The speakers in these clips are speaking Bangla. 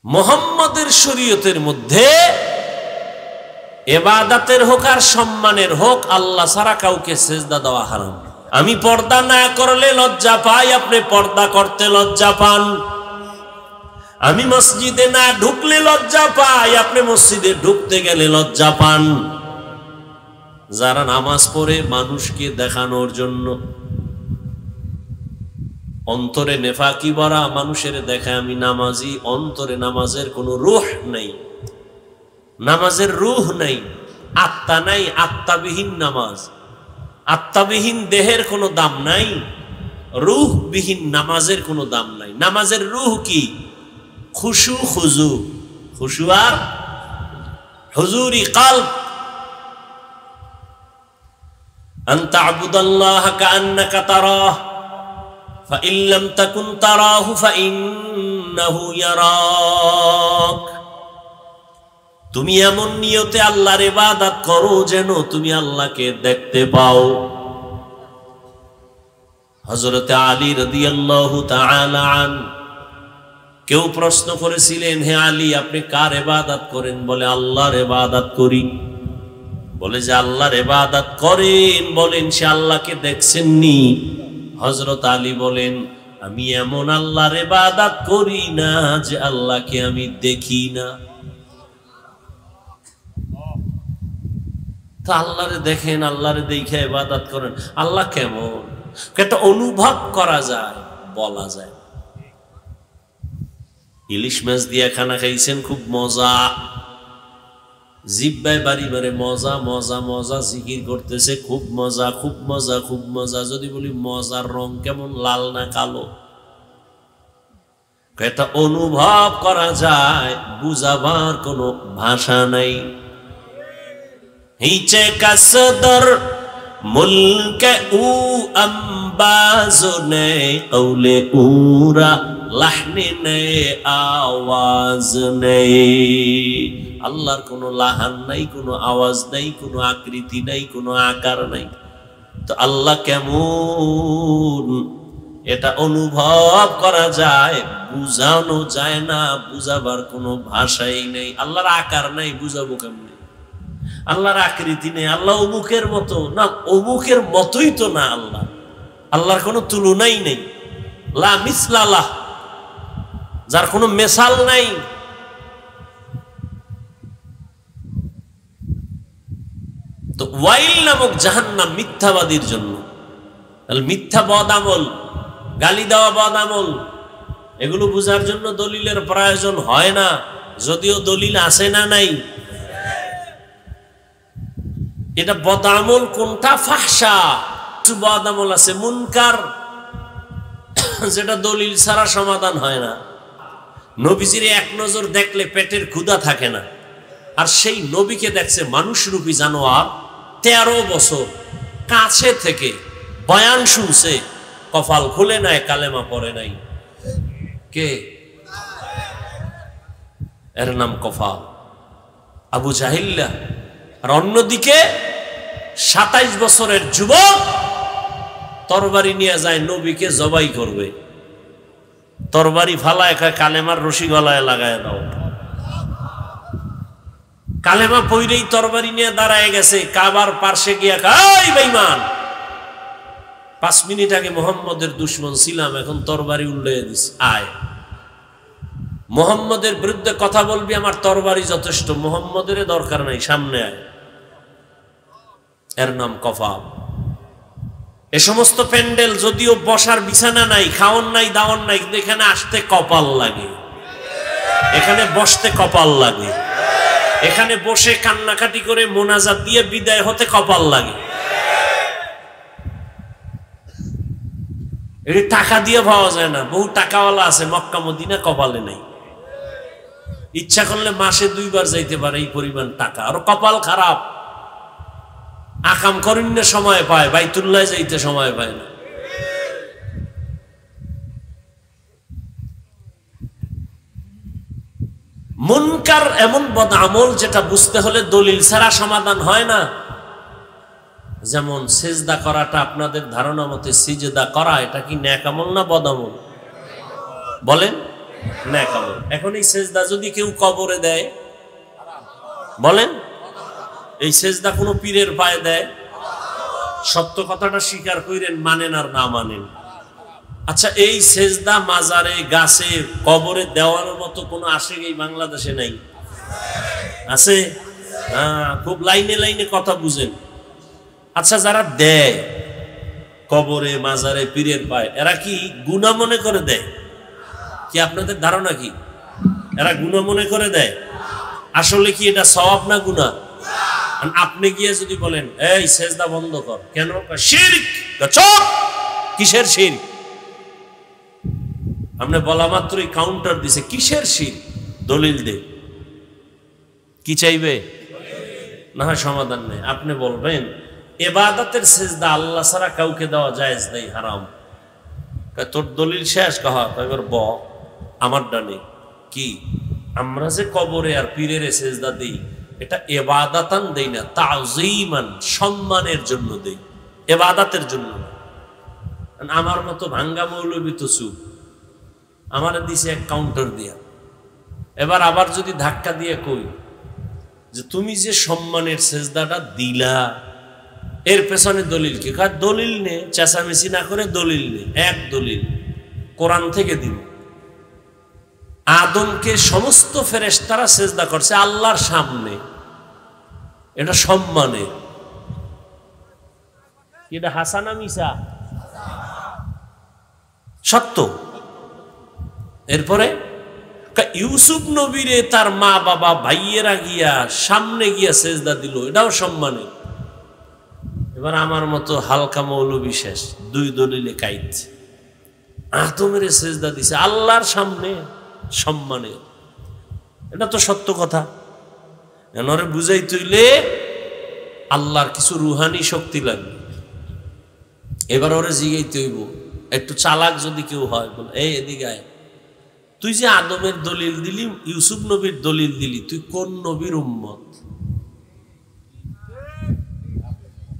মুহাম্মাদের শরীয়তের মধ্যে ইবাদতের হোক আর সম্মানের হোক আল্লাহ ছাড়া কাউকে সিজদা দেওয়া হারাম। আমি পর্দা না করলে লজ্জা পাই, আপনি পর্দা করতে লজ্জা পান। আমি মসজিদে না ঢুকলে লজ্জা পাই, আপনি মসজিদে ঢুকতে গেলে লজ্জা পান। যারা নামাজ পড়ে মানুষকে দেখানোর জন্য, অন্তরে নেফাকি ভরা, মানুষের দেখায় আমি নামাজি, অন্তরে নামাজের কোনো রূহ নেই, নামাজের রূহ নেই, আত্মা নাই, আত্মাবিহীন নামাজ। আত্মাবিহীন দেহের কোনো দাম নাই, রূহবিহীন নামাজের কোনো দাম নাই। নামাজের রূহ কি? খুশু খুজু, খুশু আর হুজুরি কলব। আন তা'বুদাল্লাহা কাআন্নাকা তারাহ ফাইন লাম তাকুন তারাহু ফাইন্নাহু ইয়ারাক। তুমি এমন নিয়তে আল্লাহর ইবাদত করো যেন তুমি আল্লাহকে দেখতে পাও। হযরত আলী রাদিয়াল্লাহু তাআলা আন, কেউ প্রশ্ন করেছিলেন, হে আলী আপনি কার ইবাদত করেন? বলে আল্লাহর ইবাদত করি। বলে যে আল্লাহর ইবাদত করেন, বলেন সে আল্লাহকে দেখছেননি? হযরত আলী বলেন আমি এমন আল্লাহর ইবাদত করি না যে আল্লাহকে আমি দেখি না। তা আল্লাহরে দেখেন, আল্লাহরে দেখে ইবাদত করেন। আল্লাহ কেমন এটা অনুভব করা যায়, বলা যায়। ইলিশ মাছ দিয়া খানা খাইছেন, খুব মজা, জিব্বায় বাড়ি মারে মজা মজা মজা, জিকির করতেছে খুব মজা খুব মজা খুব মজা। যদি বলি মজার রং কেমন, লাল না কালো? এটা অনুভব করা যায়, বুঝাবার কোনো ভাষা নাই। হিচে কাসদর মুলকে উ আম্বাজো নে কৌলে উরা লাহনে নে আওয়াজ নেই। আল্লাহর কোনো লাহান নাই, কোনো আওয়াজ নাই, কোনো আকৃতি নাই, কোনো আকার নাই। তো আল্লাহ কেমন এটা অনুভব করা যায়, বুঝানো যায় না, বুঝাবার কোনো ভাষাই নেই। আল্লাহর আকার নাই, বুঝাবো কেমনে? আল্লাহর আকৃতি নেই, আল্লাহ অমুকের মতো না, অমুকের মতোই তো না। আল্লাহ, আল্লাহর কোনো তুলনাই নেই, লা মিসলা লাহ, যার কোনো মেসাল নাই। তো ওয়াইল নামক জাহান্নাম মিথ্যাবাদীর জন্য। মিথ্যা বদ আমল, গালি দেওয়া বদ আমল, এগুলো বুঝার জন্য দলিলের প্রয়োজন হয় না, যদিও দলিল আছে না নাই। এটা বদ আমল কোনটা? ফাহশা। কিছু বদ আমল আছে মুনকার, যেটা দলিল ছাড়া সমাধান হয় না। নবীজির এক নজর দেখলে পেটের ক্ষুধা থাকে না, আর সেই নবীকে দেখছে মানুষরূপী জানোয়ার 13 বছর কাছে থেকে বয়ান শুনছে, কপাল খুলে নাই, কালেমা পড়ে নাই। কে? এর নাম কফাল, আবু জাহিল্লা। আর অন্যদিকে 27 বছরের যুবক তরবারি নিয়ে যায়, নবীকে জবাই করবে। তরবারি ফালায়, কালেমার রশি গলায় লাগায় দাও। কালেমা পইরেই তরবারি নিয়ে দাঁড়ায় গেছে, কাবার পার্শ্বে গিয়া কয় বেঈমান, 5 মিনিট আগে মুহাম্মদের দুশমন ছিলাম, এখন তরবারি উল্টাইয়া দিছি, আয় মুহাম্মদের বিরুদ্ধে কথা বলবি, আমার তরবারি যথেষ্ট, মুহাম্মদের দরকার নাই, সামনে আয়। এর নাম কফাল। এ সমস্ত প্যান্ডেল, যদিও বসার বিছানা নাই, খাওয়ান নাই, দাওয়ান নাই, কিন্তু এখানে আসতে কপাল লাগে, এখানে বসতে কপাল লাগে, এখানে বসে কান্নাকাটি করে মোনাজাত দিয়ে বিদায় হতে কপাল লাগে। এটি টাকা দিয়ে পাওয়া যায় না, বহু টাকাওয়ালা আছে মক্কা মদিনা, কপালে নাই। ইচ্ছা করলে মাসে 2 বার যাইতে পারে, এই পরিমাণ টাকা। আর কপাল খারাপ, আকাম করিন্য সময় পায়, বাইতুল্লাহ যাইতে সময় পায় না। মুনকার এমন বদ আমল যেটা বুঝতে হলে দলিল ছাড়া সমাধান হয় না। যেমন সেজদা করাটা, আপনাদের ধারণা মতে সিজদা করা এটা কি নেক আমল না বদ আমল? বলেন। নেক আমল। এখন এই সেজদা যদি কেউ কবরে দেয়, বলেন এই সেজদা কোনো পীরের পায়ে দেয়, সত্য কথাটা স্বীকার করেন, মানেন আর না মানেন। আচ্ছা, এই সেজদা মাজারে, গাছে, কবরে দেওয়ার মতো কোনো আশেক এই বাংলাদেশে নাই? আছে? খুব লাইনে লাইনে কথা বুঝেন। আচ্ছা, যারা দেয় কবরে, মাজারে, পীরের পায়ে, এরা কি গুনাহ মনে করে দেয়? কি আপনাদের ধারণা কি এরা গুনাহ মনে করে দেয়? আসলে কি এটা সওয়াব না গুনাহ? আপনি গিয়ে যদি বলেন এই সেজদা বন্ধ কর, কেন? শিরক। চুপ! কিসের শিরক? আপনি বলা মাত্রই কাউন্টার দিছে, কিসের শিরক? দলিল দে। কি চাইবে? না হয় সমাধান নেই। আপনি বলবেন ইবাদতের সেজদা আল্লাহ ছাড়া কাউকে দেওয়া জায়েজ নেই, হারাম। তোর দলিল শেষ? এবার আমার ডানে কি আমরা যে কবরে আর পীরের সেজদা দেই, এটা ইবাদাতান দেই না, তাযীমান, সম্মানের জন্য দেই, ইবাদতের জন্য না। আমার মতো ভাঙ্গা মৌলবী তো চুপ, আমার দিছে এক কাউন্টার দিয়া। এবার আবার যদি ধাক্কা দিয়ে কই যে তুমি যে সম্মানের সেজদাটা দিলা, এর পেছনে দলিল কি? দলিল নে, চেঁচামেচি না করে দলিল নে। এক দলিল কোরআন থেকে দিব। আদমকে সমস্ত ফেরেশতারা সেজদা করছে আল্লাহর সামনে, এটা সম্মানের। এটা হাসানা মিসা? সত্য। এরপরে ইউসুফ নবীরে তার মা বাবা ভাইয়েরা গিয়া সামনে গিয়া সেজদা দিল, এটাও সম্মানের। এবার আমার মতো হালকা মৌলবী শেষ, দুই দলিলে কাইত। আদমের সেজদা দিছে আল্লাহর সামনে, সম্মানের। এটা তো সত্য কথা। এনরে বুঝাই তুইলে আল্লাহর কিছু রুহানি শক্তি লাগবে। এবার ওরে জিগাইতে হইব, একটু চালাক যদি কেউ হয়, বল এই এদিকে আয়, তুই যে আদমের দলিল দিলি, ইউসুফ নবীর দলিল দিলি, তুই কোন নবীর উম্মত?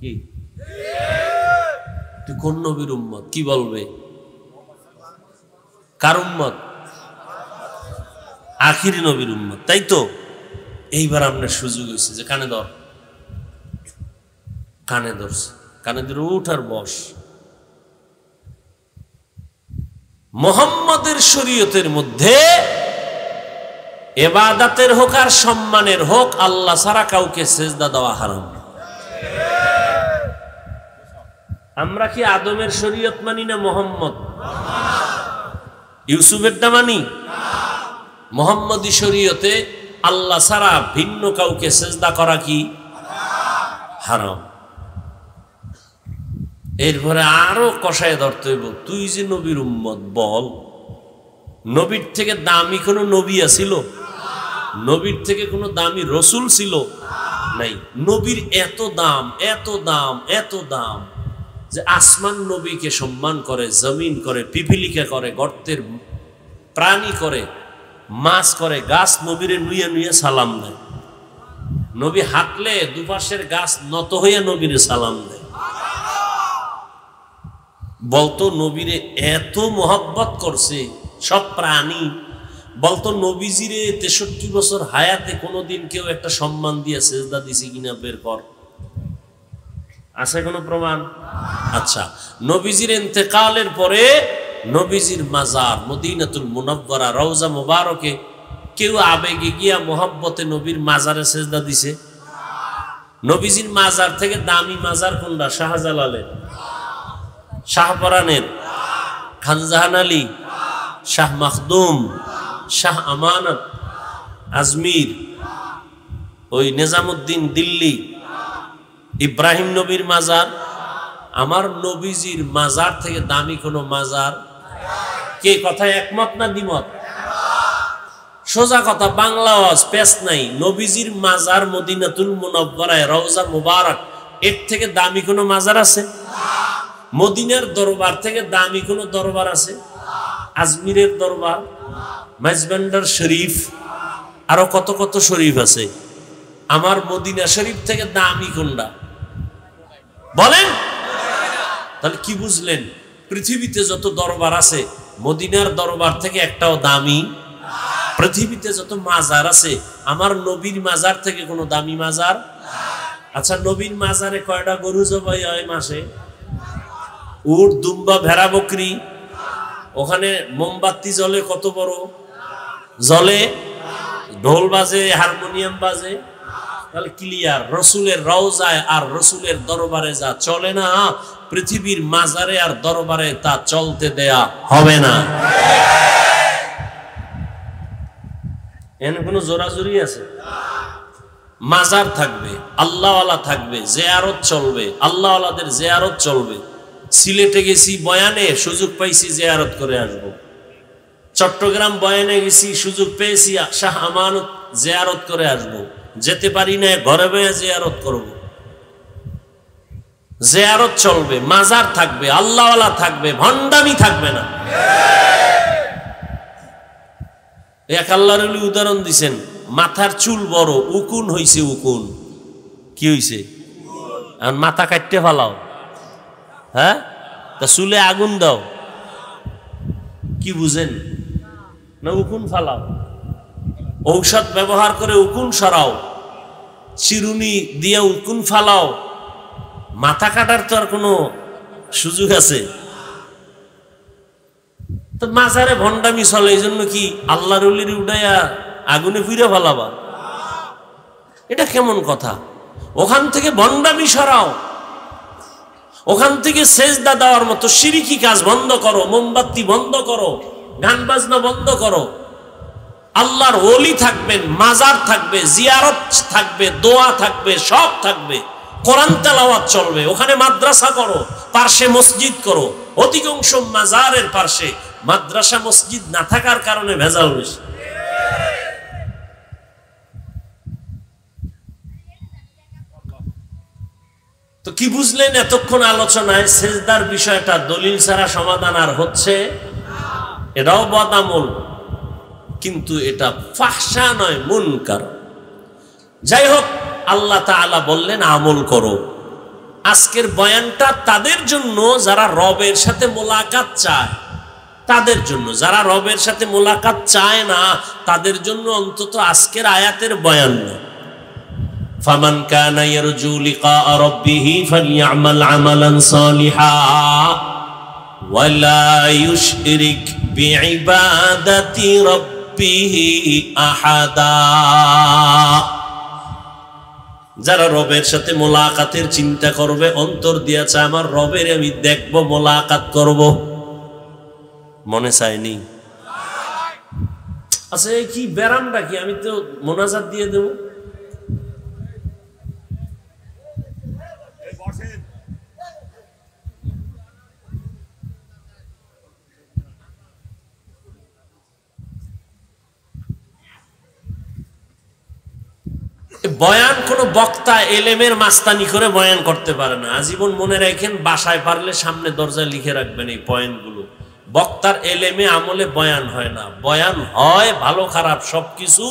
কি তুই কোন নবীর উম্মত? কি বলবে? কার উম্মত? আখিরি নবীর উম্মত, তাই তো? এইবার আপনার সুযোগ হয়েছে যে কানে ধর। কানে ধরছে, কানে ধরে উঠ আর বস। মুহাম্মাদের শরীয়তের মধ্যে ইবাদতের হোক আর সম্মানের হোক, আল্লাহ ছাড়া কাউকে সেজদা দেওয়া হারাম। আমরা কি আদমের শরীয়ত মানি না মুহাম্মদ? ইউসুফেরটা মানি? মুহাম্মদী শরীয়তে আল্লাহ ছাড়া ভিন্ন কাউকে সেজদা করা কি হারাম। এরপরে আরো কষায় ধরতে হইব, তুই যে নবীর উম্মত, বল নবীর থেকে দামি কোনো নবী আছিল? নবীর থেকে কোনো দামি রসুল ছিল? নাই। নবীর এত দাম, এত দাম, এত দাম যে আসমান নবীকে সম্মান করে, জমিন করে, পিপিলিকা করে, গর্তের প্রাণী করে, মাছ করে, গাছ নবীরে নুয়ে নুয়ে সালাম দেয়। নবী হাঁটলে দুপাশের গাছ নত হইয়া নবীরে সালাম দেয়। বলতো নবীরে এত মোহাব্বত করছে সব প্রাণী। বলতো নবীজিরে 63 বছর হায়াতে কোনোদিন কেউ একটা সম্মান দিয়ে সেজদা দিছে কিনা বের কর। আছে কোনো প্রমাণ? আচ্ছা, নবীজির ইন্তেকালের পরে নবীজির মাজার মদিনাতুল মুনাওয়ারা রওজা মুবারকে কেউ আবেগে গিয়া মোহাব্বতে নবীর মাজারে সেজদা দিছে? নবীজির মাজার থেকে দামি মাজার কোনটা? শাহজালালের, শাহপরানের, খানজাহান আলী, শাহ মাখদুম, শাহ আমানত, আজমির, ওই নিজামুদ্দিন দিল্লি, ইব্রাহিম নবীর মাজার। আমার নবীজির মাজার থেকে দামি কোনো মাজার? কে কথায় একমত না দ্বিমত? সোজা কথা, বাংলা ওয়াজ, পেশ নাই। নবীজির মাজার মদিনাতুল মুনাওয়ারায় রওজা মুবারক, এর থেকে দামি কোনো মাজার আছে? মদিনার দরবার থেকে দামি কোনো দরবার আছে? আজমিরের দরবার, মাইজবান্ডার শরীফ, আরো কত কত শরীফ আছে। আমার মদিনা শরীফ থেকে দামি কোনটা বলেন? তাহলে কি বুঝলেন? পৃথিবীতে যত দরবার আছে মদিনার দরবার থেকে একটাও দামি পৃথিবীতে যত মাজার আছে আমার নবীর মাজার থেকে কোনো দামি মাজার? আচ্ছা, নবীর মাজারে কয়টা গরু জবাই হয় মাসে? উট, দুম্বা, ভেড়া, বকরি। ওখানে মোমবাতি জ্বলে কত বড়? জ্বলে। ঢোল বাজে, হারমোনিয়াম বাজে। তাহলে ক্লিয়ার, রসুলের রওজায় আর রসুলের দরবারে যা চলে না, পৃথিবীর মাজারে আর দরবারে তা চলতে দেয়া হবে না। এখানে কোনো জোরাজুরি আছে? মাজার থাকবে, আল্লাহওয়ালা থাকবে, জিয়ারত চলবে, আল্লাহওয়ালাদের জিয়ারত চলবে। সিলেটে গেছি বয়ানে, সুযোগ পাইছি জিয়ারত করে আসবো। চট্টগ্রাম বয়ানে গেছি, সুযোগ পেয়েছি শাহ আমানত জিয়ারত করে আসবো। যেতে পারি না, ঘরে বয়ে জিয়ারত করব। জিয়ারত চলবে, মাজার থাকবে, আল্লাহওয়ালা থাকবে, ভণ্ডামি থাকবে না। এক আল্লাহর ওলি উদাহরণ দিছেন, মাথার চুল বড়, উকুন হইছে। উকুন কি হইছে? এখন মাথা কাটতে ফালাও, হ্যাঁ? তা চুলে আগুন দাও, কি বুঝেন না? উকুন ফালাও। ঔষধ ব্যবহার করে উকুন সরাও, চিরুনি দিয়ে উকুন ফালাও। মাথা কাটার তো আর কোনো সুযোগ আছে? তো মাজারে ভণ্ডামি চলে, এই জন্য কি আল্লাহর ওলির উঠাইয়া আগুনে পুড়ে ফালাবা? এটা কেমন কথা? ওখান থেকে ভণ্ডামি সরাও, ওখান থেকে সেজদা দেওয়ার মতো শিরকি কাজ বন্ধ করো, মোমবাতি বন্ধ করো, গান বাজনা বন্ধ করো। আল্লাহর ওলি থাকবেন, মাজার থাকবে, জিয়ারত থাকবে, দোয়া থাকবে, সব থাকবে। কোরআন তেলাওয়াত চলবে, ওখানে মাদ্রাসা করো, পার্শ্বে মসজিদ করো। অধিকাংশ মাজারের পার্শ্বে মাদ্রাসা মসজিদ না থাকার কারণে ভেজাল বেশি। তো কি বুঝলেন এতক্ষণ আলোচনায়? সেজদার বিষয়টা দলিল ছাড়া সমাধান আর হচ্ছে? এটাও বদামল, কিন্তু এটা ফাহশা নয়, মুনকার। যাই হোক, আল্লাহ তাআলা বললেন আমল করো। আজকের বয়ানটা তাদের জন্য যারা রবের সাথে মোলাকাত চায়, তাদের জন্য। যারা রবের সাথে মোলাকাত চায় না, তাদের জন্য অন্তত আজকের আয়াতের বয়ান না। ফামান কানা ইয়ারজু লিকা রাব্বিহি ফালইআমাল আমালান সালিহা ওয়ালা ইউশরিক বিইবাদাতি রাব্বিহি আহাদা। যারা রবের সাথে মোলাকাতের চিন্তা করবে, অন্তর দিয়েছে আমার রবের আমি দেখব, মোলাকাত করব, মনে চায়নি? আচ্ছা, কি ব্যারামটা কি? আমি তো মোনাজাত দিয়ে দেব। বয়ান কোন বক্তা এলেমের মাস্তানি করে বয়ান করতে পারে না। আজীবন মনে রাখেন, বাসায় পারলে সামনে দরজায় লিখে রাখবেন এই পয়েন্টগুলো। বক্তার এলেমে আমলে বয়ান হয় না। বয়ান হয় ভালো খারাপ সবকিছু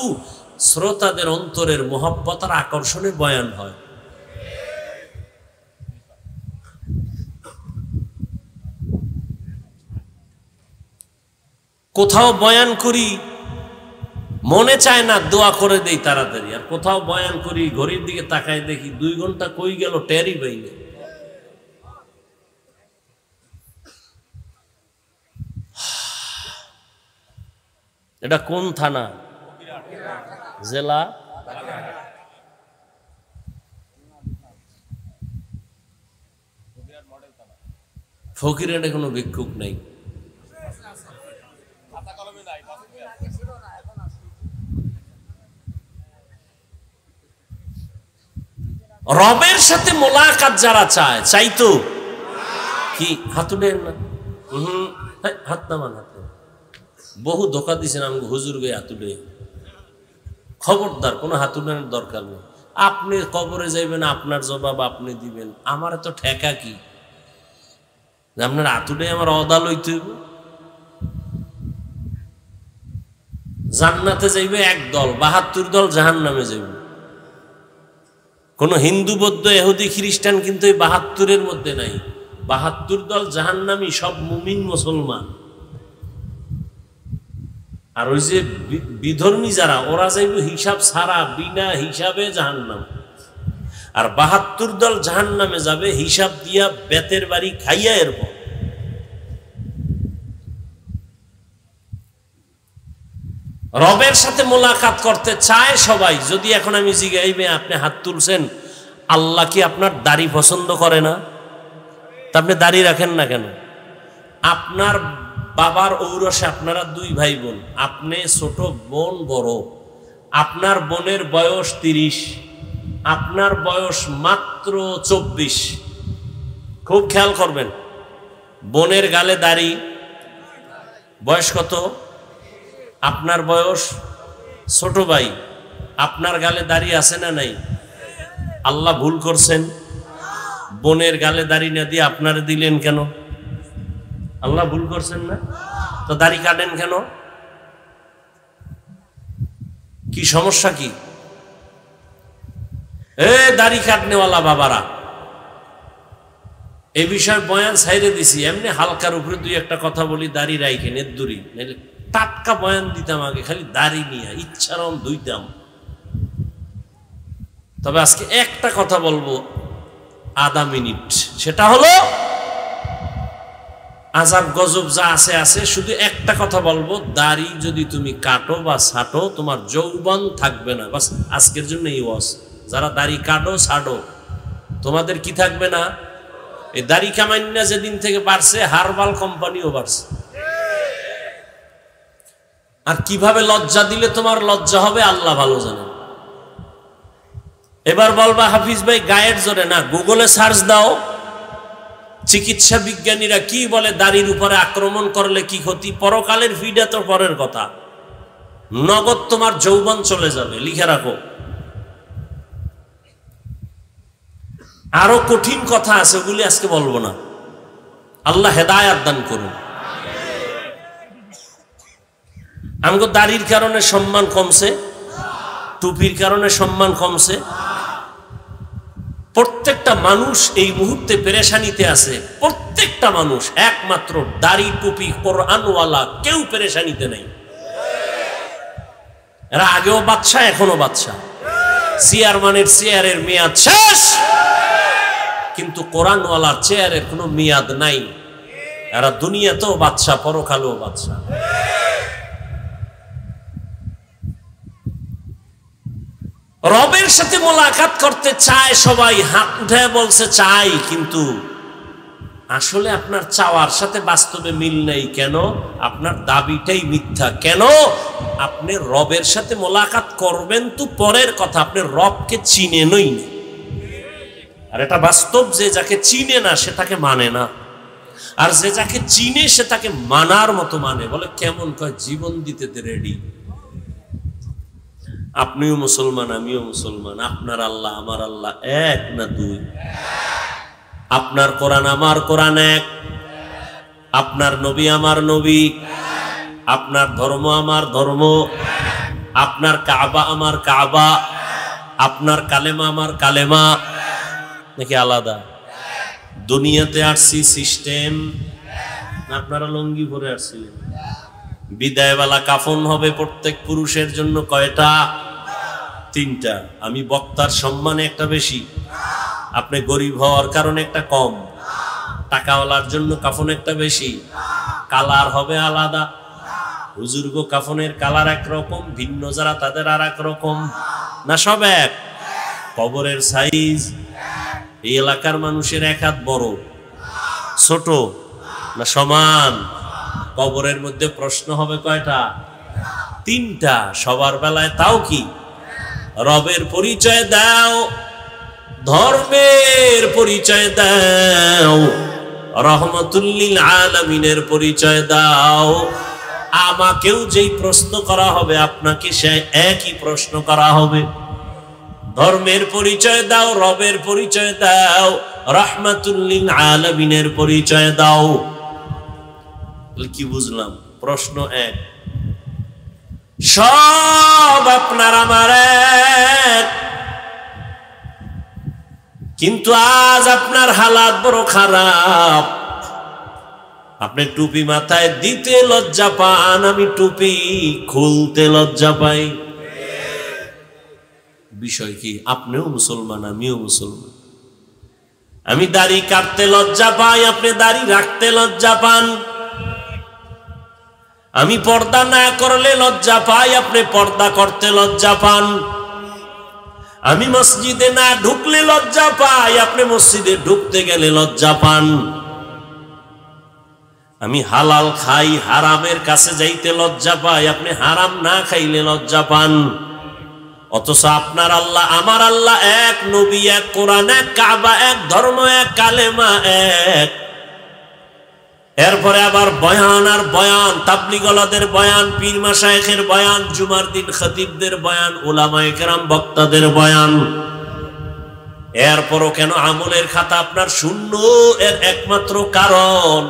শ্রোতাদের অন্তরের মোহাব্বত আর আকর্ষণে বয়ান হয়। কোথাও বয়ান করি মনে চায় না, দোয়া করে দেই তাড়াতাড়ি। আর কোথাও বয়ান করি ঘড়ির দিকে তাকায় দেখি 2 ঘন্টা কই গেল টেরই পাইনি। এটা কোন থানা? জেলা ফকিরহাটে কোনো ভিক্ষুক নাই। রবের সাথে মোলাকাত যারা চায়, চাইতো কি হাত উঠেন না? হাত নামান, হাত। বহু ধোকা দিয়েছেন আমাকে হুজুর গে হাত উঠে। খবরদার, কোনো হাত উঠানোর দরকার নেই। আপনি কবরে যাইবেন, আপনার জবাব আপনি দিবেন। আমার তো ঠেকা কি আপনার হাত উঠে আমার অদা লইতে হইব? জান্নাতে যাইবে এক দল, 72 দল জাহান্নামে যাইবে। কোন হিন্দু, বৌদ্ধ, ইহুদি, খ্রিস্টান কিন্তু এই 72-এর মধ্যে নাই। 72 দল জাহান্নামী, সব মুমিন মুসলমান। আর ওই যে বিধর্মী যারা, ওরা যাইব হিসাব ছাড়া, বিনা হিসাবে জাহান্নাম। আর ৭২ দল জাহান্নামে যাবে হিসাব দিয়া, বেতের বাড়ি খাইয়া। এরপর রবের সাথে মোলাকাত করতে চায় সবাই। যদি এখন আমি জিজ্ঞাইবে, আপনি হাত তুলছেন, আল্লাহ কি আপনার দাড়ি পছন্দ করে না? তা আপনি দাড়ি রাখেন না কেন? আপনার বাবার ঔরসে আপনারা 2 ভাই বোন, আপনি ছোট, বোন বড়। আপনার বোনের বয়স 30, আপনার বয়স মাত্র 24। খুব খেয়াল করবেন, বোনের গালে দাড়ি, বয়স কত? আপনার বয়স, ছোট ভাই, আপনার গালে দাড়ি আছে না নাই? আল্লাহ ভুল করছেন, বোনের গালে দাড়ি না দিয়ে আপনারা দিলেন কেন? আল্লাহ ভুল করছেন না? তো দাড়ি কাটেন কেন? কি সমস্যা কি? দাড়ি কাটনেওয়ালা বাবারা, এই বিষয়ে বয়ান ছাইরে দিছি, এমনি হালকার উপরে 2-1টা কথা বলি, দাড়ি রাইখেন, এর দূরি নাইলে টাটকা বয়ান দিতাম আগে, খালি দাড়ি নিয়ে ইচ্ছারম ধুইতাম। তবে আজকে একটা কথা বলবো, আধা মিনিট, সেটা হলো আজাব গজব যা আছে আছে, শুধু একটা কথা বলবো, দাড়ি যদি তুমি কাটো বা ছাটো, তোমার যৌবন থাকবে না। বাস আজকের জন্য এই ওয়াজ। যারা দাড়ি কাটো ছাটো, তোমাদের কি থাকবে না? এই দাড়ি কামাইনা যেদিন থেকে বাড়ছে, হারবাল কোম্পানিও বাড়ছে। আর কিভাবে লজ্জা দিলে তোমার লজ্জা হবে আল্লাহ ভালো জানেন। এবার বলবা, হাফিজ ভাই গায়ের জোরে না, গুগলে সার্চ দাও, চিকিৎসা বিজ্ঞানীরা কি বলে, দাড়ির উপরে আক্রমণ করলে কি ক্ষতি। পরকালের ভিডা তো পরের কথা, নগদ তোমার যৌবন চলে যাবে, লিখে রাখো। আরো কঠিন কথা আছে, ওগুলি আজকে বলবো না। আল্লাহ হেদায়াত দান করুন। আমাকে দাড়ির কারণে সম্মান কমছে, টুপির কারণে সম্মান কমছে। প্রত্যেকটা মানুষ এই মুহূর্তে পেরেশানিতে আছে, প্রত্যেকটা মানুষ। একমাত্র দাড়ি, টুপি, কোরআনওয়ালা কেউ পেরেশানিতে নেই। এরা আগেও বাদশা, এখনো বাদশা। চেয়ারম্যানের চেয়ারের মেয়াদ শেষ, কিন্তু কোরআনওয়ালার চেয়ারের কোনো মেয়াদ নাই। এরা দুনিয়াতেও বাদশা, পরকালেও বাদশা। রবের সাথে মোলাকাত করতে চায় সবাই, হাত উঠায় বলছে চাই, কিন্তু আসলে আপনার চাওয়ার সাথে বাস্তবে মিল নেই। কেন? আপনার দাবিটাই মিথ্যা। কেন? আপনি রবের সাথে মোলাকাত করবেন তো পরের কথা, আপনি রবকে চিনেনই না। আর এটা বাস্তব যে যাকে চিনে না সে তাকে মানে না, আর যে যাকে চিনে সে তাকে মানার মতো মানে। বলে কেমন? কয় জীবন দিতে রেডি। আপনিও মুসলমান, আমিও মুসলমান। আপনার আল্লাহ আমার আল্লাহ এক না দুই? আপনার কোরআন আমার কোরআন এক, আপনার নবী আমার নবী, আপনার ধর্ম আমার ধর্ম, আপনার কাবা আমার কাবা, আপনার কালেমা আমার কালেমা, নাকি আলাদা? দুনিয়াতে আসছি সিস্টেম, আপনারা লঙ্গি পরে আসছিলেন। বিদায়বেলা কাফন হবে প্রত্যেক পুরুষের জন্য কয়টা? 3টা। আমি বক্তার সম্মানে একটা বেশি, আপনি গরিব হওয়ার কারণে একটা কম, টাকাওয়ালার জন্য কাফন একটা বেশি, কালার হবে আলাদা। হুজুর গো কাফনের কালার একরকম, ভিন্ন যারা তাদের আর এক রকম না? সব এক। কবরের সাইজ এই এলাকার মানুষের 1 হাত বড়, ছোট না সমান? কবরের মধ্যে প্রশ্ন হবে কয়টা? 3টা। সবার বেলায় তাও কি? রবের পরিচয় দাও, ধর্মের পরিচয় দাও, রহমতুল লিল আলামিনের পরিচয় দাও। আমাকেও যেই প্রশ্ন করা হবে আপনাকে সে একই প্রশ্ন করা হবে। ধর্মের পরিচয় দাও, রবের পরিচয় দাও, রহমতুল লিল আলামিনের পরিচয় দাও। কি বুঝলাম? প্রশ্ন এক, সব আপনার আমার এক, কিন্তু আজ আপনার হালাত বড় খারাপ। আপনি টুপি মাথায় দিতে লজ্জা পান, আমি টুপি খুলতে লজ্জা পাই। বিষয় কি? আপনিও মুসলমান, আমিও মুসলমান। আমি দাড়ি কাটতে লজ্জা পাই, আপনি দাড়ি রাখতে লজ্জা পান। আমি পর্দা না করলে লজ্জা পাই, আপনি পর্দা করতে লজ্জা পান। আমি মসজিদে না ঢুকলে লজ্জা পাই, আপনি মসজিদে ঢুকতে গেলে লজ্জা পান। আমি হালাল খাই, হারামের কাছে যাইতে লজ্জা পাই, আপনি হারাম না খাইলে লজ্জা পান। অথচ আপনার আল্লাহ আমার আল্লাহ এক, নবী এক, কোরআন এক, কাবা এক, ধর্ম এক, কালেমা এক। এরপরে আবার বয়ান আর বয়ান, তাবলীগওয়ালাদের বয়ান, পীর মাশায়েখের বয়ান, জুমার দিন খতিবদের বয়ান, উলামায়ে কেরাম বক্তাদের বয়ান। এরপরও কেন আমলের খাতা আপনার শূন্য? এর একমাত্র কারণ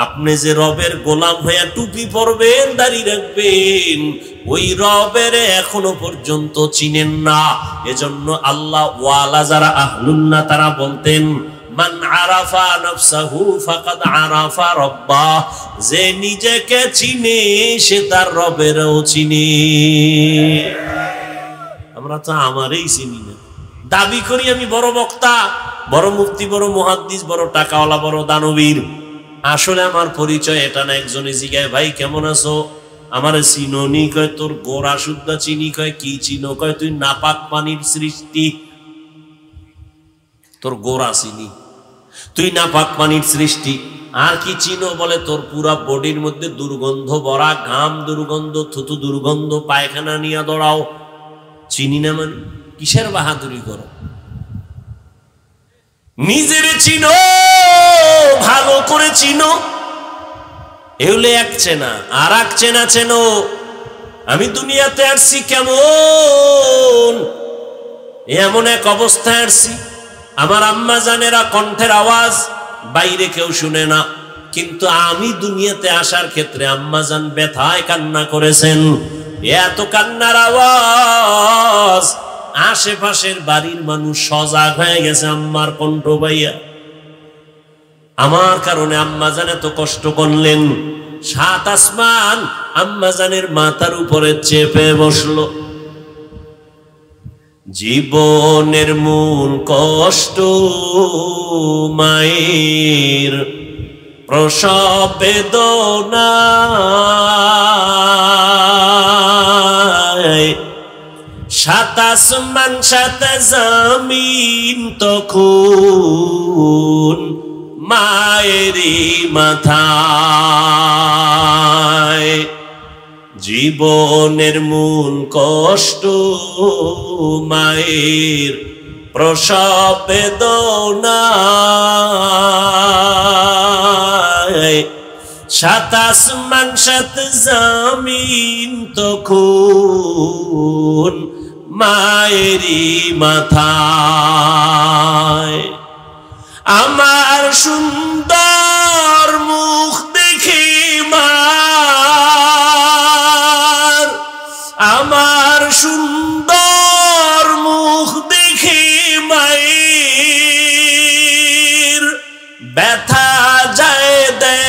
আপনি যে রবের গোলাম হয়ে টুপি পরবেন, দাড়ি রাখবেন, ওই রবের এখনো পর্যন্ত চিনেন না। এজন্য আল্লাহ ওয়ালা যারা আহলুন্নাহ তারা বলতেন, মান আরাফা নাফসাহু ফাকাদ আরাফা রাব্বাহ, যে নিজেকে চিনে সে তার রবেরও চিনে। আমরা তো আমারই চিনি না, দাবি করি আমি বড় বক্তা, বড় মুফতি, বড় মুহাদ্দিস, বড় টাকাওয়ালা, বড় দানবীর। আসলে আমার পরিচয় এটা না। একজনে জিজ্ঞাসা, ভাই কেমন আছো? আমার চিনোনি? কয় তোর গোড়া শুদ্ধা চিনি। কয় কি চিনো? কয় তুই নাপাক পানির সৃষ্টি, তোর গোড়া চিনি, তুই নাপাক পানির সৃষ্টি। আর কি চিনো? বলে তোর পুরা বডির মধ্যে দুর্গন্ধ ভরা, ঘাম দুর্গন্ধ, থুতু দুর্গন্ধ, পায়খানা নিয়ে দৌড়াও। চিনি না মানে কিসের বাহাদুরি করো? নিজের চিনো, ভালো করে চিনো। এগুলো এক চেনা, আর এক চেনা চেনো। আমি দুনিয়াতে আসছি কেমন, এমন এক অবস্থায় আসছি, আমার আম্মা জানেরা কণ্ঠের আওয়াজ বাইরে কেউ শুনে না, কিন্তু আমি দুনিয়াতে আসার ক্ষেত্রে আম্মা জান ব্যথায় কান্না করেছেন। এত কান্নার আওয়াজ, আশেপাশের বাড়ির মানুষ সজাগ হয়ে গেছে আম্মার কণ্ঠ পাইয়া। আমার কারণে আম্মা জান এত কষ্ট করলেন, 7 আসমান আম্মা জানের মাথার উপরে চেপে বসলো। জীবনের মূল কষ্ট মায়ের প্রসব বেদনা, 7 আসমান 7 জমিন তখন মায়েরই মাথায়। জীবনের মূল কষ্ট মায়ের প্রসব বেদনা, 7 আসমান 7 জমিন তখন মায়েরই মাথায়। আমার সুন্দর মুখ দেখে মার, আমার সুন্দর মুখ দেখে মায়ের ব্যথা যায় দে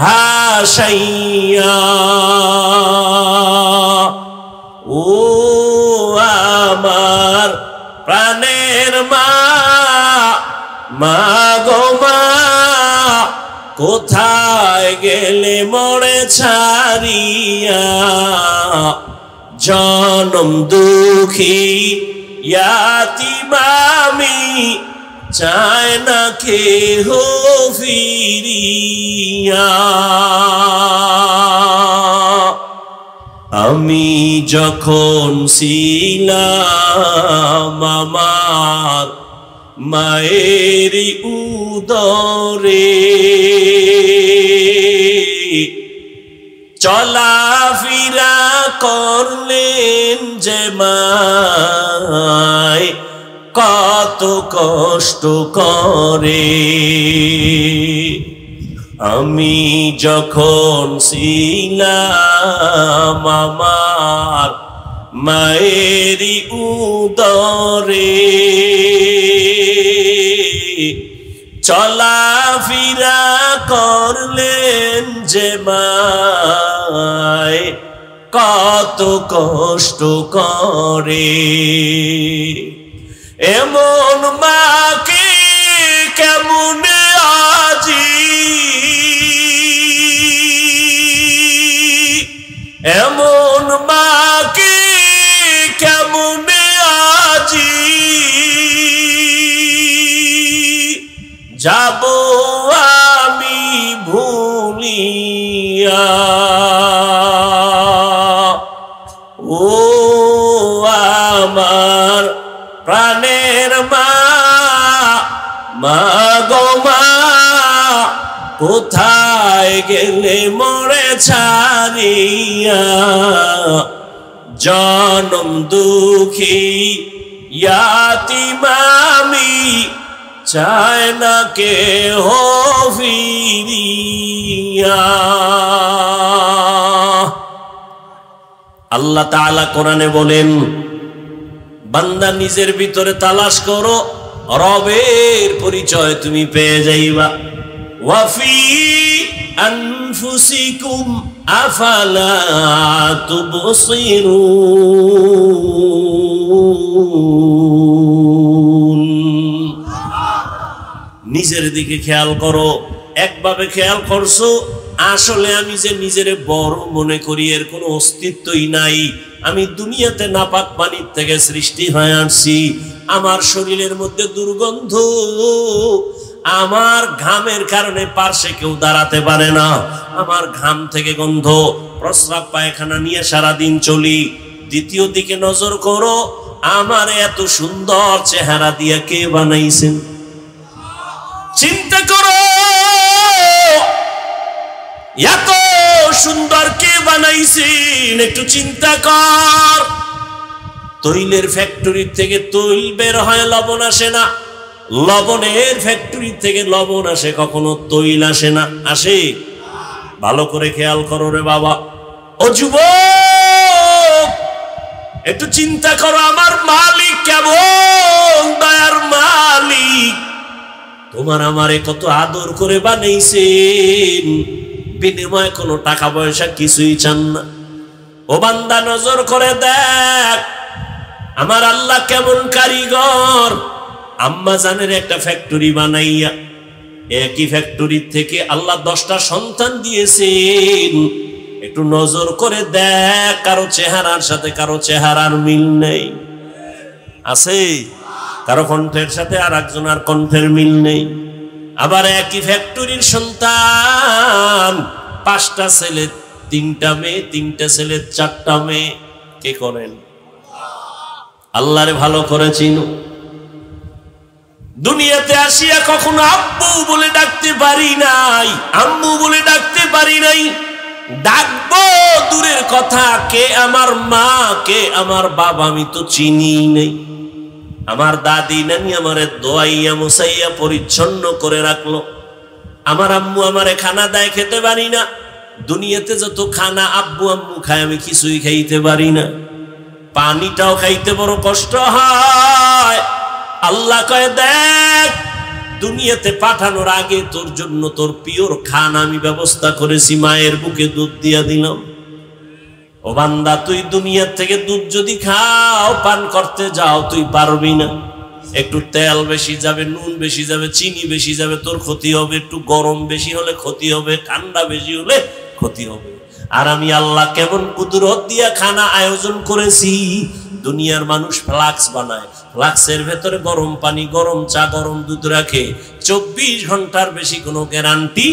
হাসাইয়া। ও আমার প্রাণের মা, মা গো মা, কোথায় গেলে মোরে ছাড়িয়া? জনম দুঃখী ইয়াতীম আমি, চায় না কেহ ফিরিয়া। আমি যখন ছিলাম আমার মায়েরই উদরে, চলাফেরা করলেন যে মায়, কত কষ্ট করে। আমি যখন ছিলাম আমার মায়েরই উদরে, চলাফেরা করলেন যে মায় কত কষ্ট করে, এমন মাকে কেমনে আজি, এমন মাকে কেমনে আজি যাব আমি ভুলিয়া। ও আমার প্রাণের মা, মা গো মা, কোথায় গেলে মোরে ছাড়িয়া, জনম দুঃখী ইয়াতীম আমি, চায় না কেহ ফিরিয়া। আল্লাহ তাআলা কোরআনে বলেন, বান্দা নিজের ভিতরে তালাশ করো, রবের পরিচয় তুমি পেয়ে যাইবা। ওয়াফি আনফুসিকুম আফালা তুবসিরুন। নিজের দিকে খেয়াল করো। একভাবে খেয়াল করছো, আসলে আমি যে নিজেরে বড় মনে করি এর কোনো অস্তিত্বই নাই। আমি দুনিয়াতে নাপাক পানির থেকে সৃষ্টি হয়ে আসছি। আমার শরীরের মধ্যে দুর্গন্ধ, আমার ঘামের কারণে পার্শ্বে কেউ দাঁড়াতে পারে না। আমার ঘাম থেকে গন্ধ, প্রস্রাব পায়খানা নিয়ে সারাদিন চলি। দ্বিতীয় দিকে নজর করো, আমার এত সুন্দর চেহারা দিয়ে কে বানাইছেন? চিন্তা করো, এত সুন্দর কে বানাইছেন? একটু চিন্তা কর। তৈলের ফ্যাক্টরি থেকে তৈল বের হয়, লবণ আসে না। লবণের ফ্যাক্টরি থেকে লবণ আসে, কখনো তৈল আসে না। আসে? ভালো করে খেয়াল করো রে বাবা। ও যুবক, একটু চিন্তা করো, আমার মালিক কেমন দয়ার মালিক। তোমার আমারে কত আদর করে বানাইছেন, বিনিময়ে কোনো টাকা পয়সা কিছুই চান না। ও বান্দা, নজর করে দেখ আমার আল্লাহ কেমন কারিগর। আম্মা জানের একটা ফ্যাক্টরি বানাইয়া, একই ফ্যাক্টরি থেকে আল্লাহ 10টা সন্তান দিয়েছেন। একটু নজর করে দেখ, কারো চেহারার সাথে কারো চেহারার মিল নেই। আছে? কারো কণ্ঠের সাথে আর একজনের কণ্ঠের মিল নেই। আবার একই ফ্যাক্টরির সন্তান, 5টা ছেলে 3টা মেয়ে, 3টা ছেলে 4টা মেয়ে। কে করেন? আল্লাহরে ভালো করে চিনো। দুনিয়াতে আসিয়া কখনো আব্বু বলে ডাকতে পারি নাই, আম্মু বলে ডাকতে পারি নাই। ডাকবো দূরের কথা, কে আমার মা, কে আমার বাবা আমি তো চিনি নেই। আমার দাদি নানি আমারে দোয়াইয়া মুসাইয়া পরিচ্ছন্ন করে রাখলো। আমার আম্মু আমারে খানা দেয়, খেতে পারি না। দুনিয়াতে যত খানা আব্বু আম্মু খায় আমি কিছুই খাইতে পারি না। পানিটাও খাইতে বড় কষ্ট হয়। আল্লাহ কয়, দেখ দুনিয়াতে পাঠানোর আগে তোর জন্য তোর পিওর খানা আমি ব্যবস্থা করেছি, মায়ের বুকে দুধ দিয়া দিলাম। ও বান্দা, তুই দুনিয়ার থেকে দুধ যদি খাও, পান করতে যাও, তুই পারবি না। একটু তেল বেশি যাবে, নুন বেশি যাবে, চিনি বেশি যাবে, তোর ক্ষতি হবে। একটু গরম বেশি হলে ক্ষতি হবে, ঠান্ডা বেশি হলে ক্ষতি হবে। আর আমি আল্লাহ কেমন কুদরত দিয়া খানা আয়োজন করেছি। দুনিয়ার মানুষ ফ্লাক্স বানায়, ফ্লাক্সের ভেতরে গরম পানি, গরম চা, গরম দুধ রাখে। 24 ঘন্টার বেশি কোনো গ্যারান্টি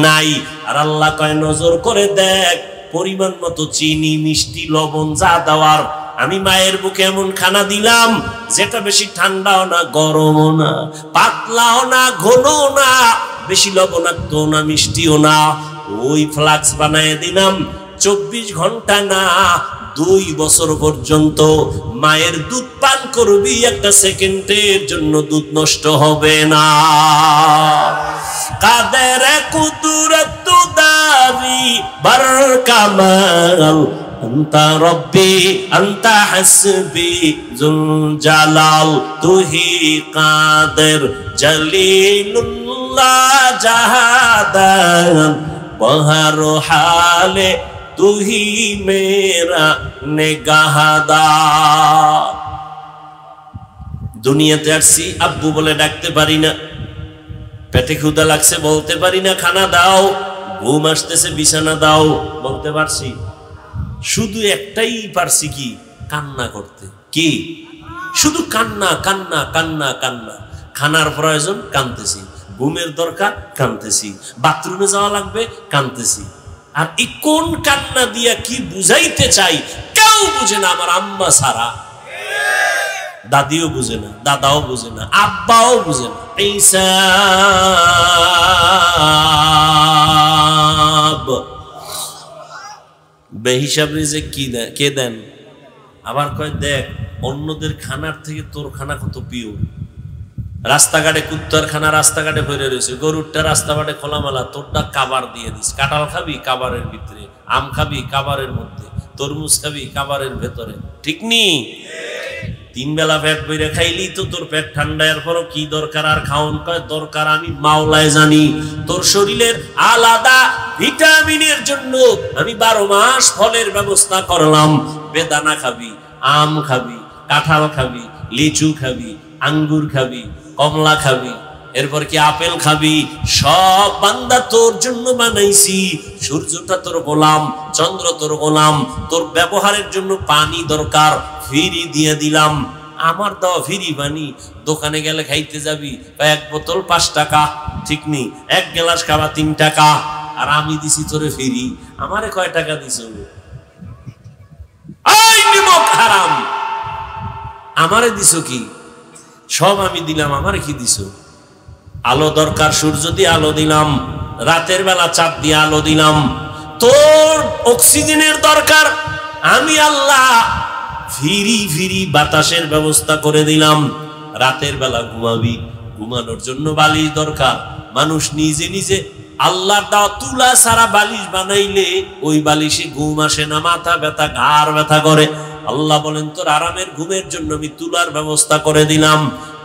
নাই। আর আল্লাহ কয়, নজর করে দেখ পরিমাণ মতো চিনি, মিষ্টি, লবণ যা দেওয়ার আমি মায়ের বুকে এমন খানা দিলাম, যেটা বেশি ঠান্ডাও না, গরমও না, পাতলাও না, ঘনও না, বেশি লবণাক্ত না, মিষ্টিও না। ওই ফ্লাক্স বানায় দিলাম। 24 ঘন্টা না, 2 বছর পর্যন্ত মায়ের দুধ পান করবি, একটা সেকেন্ডের জন্য দুধ নষ্ট হবে না। কাদের কুদরত দারি বার কামাল, আনতা রব্বি আনতা হাসবি যুল জালাল তুহি কাদের জলিলুল্লাহ জাহাদান বহর হালে তুহি মেরা নেগাহাদা। দুনিয়াতে আসছি আব্বু বলে ডাকতে পারি না, পেটে ক্ষুধা লাগছে বলতে পারি না খানা দাও, ঘুম আসতেছে বিছানা দাও বলতে পারছি। শুধু একটাই পারছি কি, কান্না করতে। কি? শুধু কান্না কান্না কান্না কান্না। খানার প্রয়োজন কাঁদতেছি, ঘুমের দরকার কাঁদতেছি, বাথরুমে যাওয়া লাগবে কাঁদতেছি। আর এই কোন কান্না দিয়া কি বুঝাইতে চাই কেউ বুঝে না, আমার আম্মা ছাড়া। দাদিও বুঝে না, দাদাও বুঝে না, আব্বাও বুঝে না। বেহিসাব রিজিক কি দেন, কে দেন? আবার কয় দেখ অন্যদের খানার থেকে তোর খানা কত প্রিয়। রাস্তাঘাটে কুত্তার খানা রাস্তাঘাটে ভরে রয়েছে, গরুরটা রাস্তাঘাটে খোলামেলা, তোরটা কাবার দিয়ে দিস। কাঁঠাল খাবি কাবারের ভিতরে, আম খাবি কাবারের মধ্যে, তরমুজ খাবি কাবারের ভেতরে, ঠিক নি? তিন বেলা পেট বইরে খাইলি তো তোর পেট ঠান্ডা। এরপরও কি দরকার আর খাওন? কয় দরকার আমি মাওলায় জানি। তোর শরীরের আলাদা ভিটামিনের জন্য আমি 12 মাস ফলের ব্যবস্থা করলাম। বেদানা খাবি, আম খাবি, কাঁঠাল খাবি, লিচু খাবি, আঙ্গুর খাবি, কমলা খাবি, এরপর কি আপেল খাবি। সব বান্দা তোর জন্য বানাইছি। সূর্যটা তোর গোলাম, চন্দ্র তোর গোলাম, তোর ব্যবহারের জন্য পানি দরকার, ফ্রি দিয়ে দিলাম। আমার দাও ফ্রি পানি। দোকানে গেলে খাইতে যাবি, এক বোতল 5 টাকা, ঠিক নি? এক গ্লাস খাবা 3 টাকা। আর আমি দিছি তোরে ফ্রি। আমারে কয় টাকা দিছ? এই নিমক হারাম, আমারে দিছ কি? সব আমি দিলাম, আমারে কি দিছ? আলো দরকার, সূর্য দিয়ে আলো দিলাম, রাতের বেলা চাঁদ দিয়ে আলো দিলাম। তোর অক্সিজেনের দরকার, আমি আল্লাহ ফিরি ফিরি বাতাসের ব্যবস্থা করে দিলাম। রাতের বেলা ঘুমাবি, ঘুমানোর জন্য বালিশ দরকার। মানুষ নিজে নিজে আল্লাহর দেওয়া তুলা সারা বালিশ বানাইলে ওই বালিশে ঘুম আসে না, মাথা ব্যথা, ঘাড় ব্যথা করে। আল্লাহ বলেন তোর আরামের ঘুমের জন্য আমি তুলার ব্যবস্থা করে দিলাম।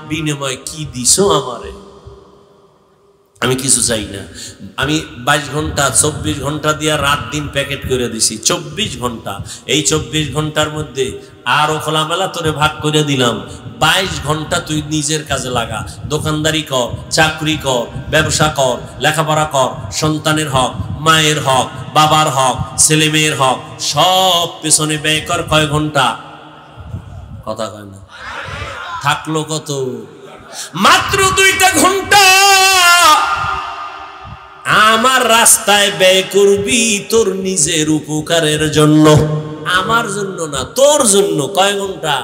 বিনিময় কি দিছো আমারে? আমি কিছু চাই না। আমি 22 ঘন্টা 24 ঘন্টা দিয়া রাত দিন প্যাকেট করে দিছি। 24 ঘন্টা, এই 24 ঘন্টার মধ্যে আরো খোলামেলা তোরে ভাগ করে দিলাম। 22 ঘন্টা তুই নিজের কাজে লাগা। দোকানদারি কর, চাকরি কর, ব্যবসা কর, লেখাপড়া কর, সন্তানের হক, মায়ের হক, বাবার হক, ছেলে মেয়ের হক, সব পেছনে ব্যয় কর। কয় ঘন্টা? কথা কয় না। থাকলো কত? মাত্র 2টা ঘন্টা আমার রাস্তায় ব্যয় করবি তোর নিজের উপকারের জন্য, আমার জন্য না, তোর জন্য। কয় ঘন্টা?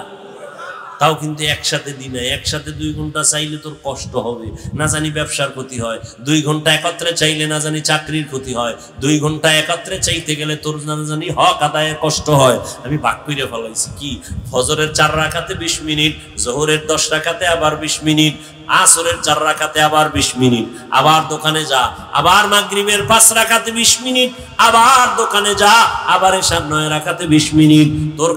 তাও কিন্তু একসাথে দিই না। একসাথে 2 ঘন্টা চাইলে তোর কষ্ট হবে, না জানি ব্যবসার ক্ষতি হয়। 2 ঘন্টা একত্রে চাইলে না জানি চাকরির ক্ষতি হয়। 2 ঘন্টা একত্রে চাইতে গেলে তোর না জানি হক আদায়ের কষ্ট হয়। আমি ভাগ করে ফেলাইছি কি, ফজরের 4 রাকাতে 20 মিনিট, জোহরের 10 রাকাতে আবার 20 মিনিট, আসরের 4 রাকাতে আবার 20 মিনিট, আবার দোকানে যা, আবার মাগরিবের 5 রাকাতে 20 মিনিট, আবার দোকানে যা, আবার এশার 9 রাকাতে 20 মিনিট। তোর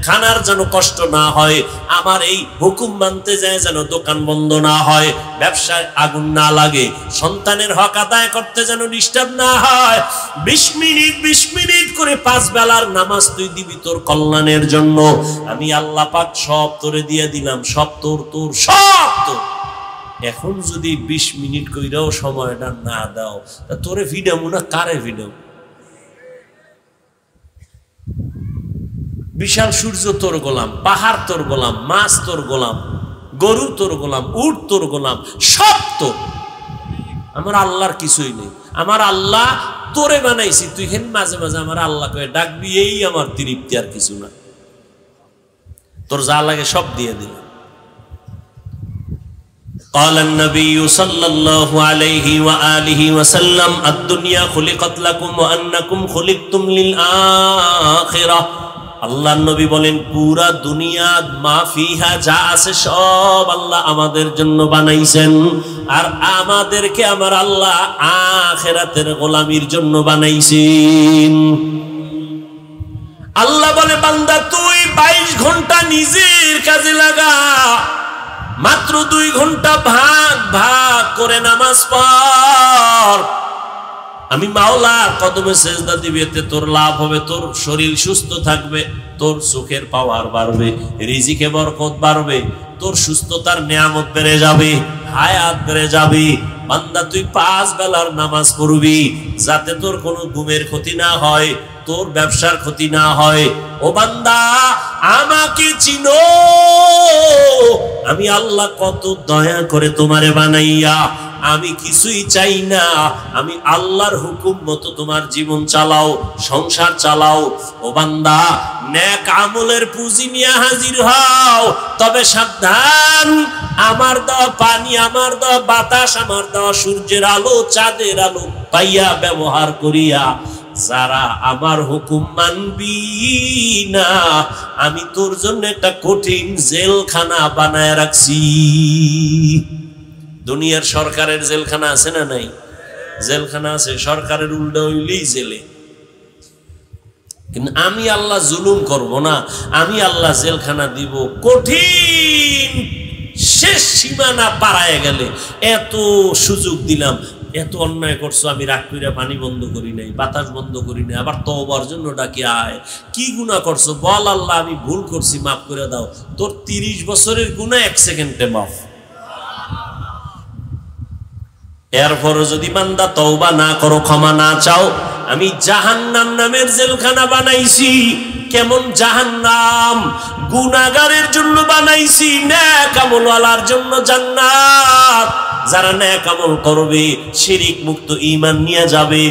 খানার যেন কষ্ট না হয়, আমার এই হুকুম মানতে যায় যেন দোকান বন্ধ না হয়, ব্যবসায় আগুন না লাগে, সন্তানের হক আদায় করতে যেন ডিস্টার্ব না হয়। 20 মিনিট 20 মিনিট করে 5 বেলার নামাজ তুই দিবি তোর কল্যাণের জন্য। আমি আল্লাহ পাক সব তোরে দিয়ে দিলাম, সব তোর, তোর সব তোর। এখন যদি 20 মিনিট কইরাও সময়টা না দাও, তা তোরে ভিডামু না কারে ভিডামু? বিশাল সূর্য তোর গোলাম, পাহাড় তোর গোলাম, মাছ তোর গোলাম, গরু তোর গোলাম, উট তোর গোলাম, সব তোর। আমার আল্লাহর কিছুই নেই। আমার আল্লাহ তোরে বানাইছি, তুই হেন মাঝে মাঝে আমার আল্লাহ কয়ে ডাকবি, এই আমার তৃপ্তি, আর কিছু না। তোর যা লাগে সব দিয়ে দিল। قال النبي صلى الله عليه وآله وسلم الدنيا خلقت لكم وأنكم خلقتم للآخرة। আল্লাহ নবী বলেন পুরা দুনিয়া মা ফিহা যা আছে সব আল্লাহ আমাদের জন্য বানাইছেন, আর আমাদেরকে আমার আল্লাহ আখিরাতের গোলামির জন্য বানাইছেন। আল্লাহ বলে বান্দা তুই 22 ঘন্টা নিজের কাজে লাগা, মাত্র 2 ঘন্টা ভাগ ভাগ করে নামাজ পড়। আমি মাওলার কদমে সেজদা দিবি, এতে তোর লাভ হবে, তোর শরীর সুস্থ থাকবে, তোর সুখের পাওয়ার বাড়বে, রিজিকে বরকত বাড়বে, তোর সুস্থতার নিয়ামত বেড়ে যাবে, হায়াত বেড়ে যাবে। বান্দা তুই 5 বেলার নামাজ পড়বি, যাতে তোর কোনো ঘুমের ক্ষতি না হয়, তোর ব্যবসার ক্ষতি না হয়। ও বান্দা আমাকে চিনো, আমি আল্লাহ কত দয়া করে তোমারে বানাইয়া, আমি কিছুই চাই না, আমি আল্লাহর হুকুম মতো তোমার জীবন চালাও, সংসার চালাও। ও বান্দা নেক আমলের পুঁজি নিয়ে হাজির হও, তবে সাবধান, আমার দেওয়া পানি, আমার দেওয়া বাতাস, আমার দেওয়া সূর্যের আলো, চাঁদের আলো পাইয়া ব্যবহার করিয়া যারা আমার হুকুম মানবি না, আমি তোর জন্য একটা কঠিন জেলখানা বানায় রাখছি। দুনিয়ার সরকারের জেলখানা আছে না নাই? জেলখানা আছে, সরকারের উল্টা হইলেই জেলে। কিন্তু আমি আল্লাহ জুলুম করব না, আমি আল্লাহ জেলখানা দিব কঠিন, শেষ সীমানা পারায় গেলে এত সুযোগ দিলাম, এত অন্যায় করছো, আমি রাগ করে পানি বন্ধ করি নাই, বাতাস বন্ধ করি নাই, আবার তওবার জন্য ডাকি আয়। কি গুনাহ করছো বল, আল্লাহ আমি ভুল করছি, মাফ করে দাও। তোর 30 বছরের গুনাহ 1 সেকেন্ডে মাফ। এরপরও যদি বান্দা তওবা না করো, ক্ষমা না চাও, আমি জাহান্নাম নামের জেলখানা বানাইছি। কেমন জাহান্নাম? গুনাহগারের জন্য বানাইছি, নেক আমলওয়ালার জন্য জান্নাত। যারা নেক আমল করবে, শিরিক মুক্ত ঈমান নিয়ে যাবে,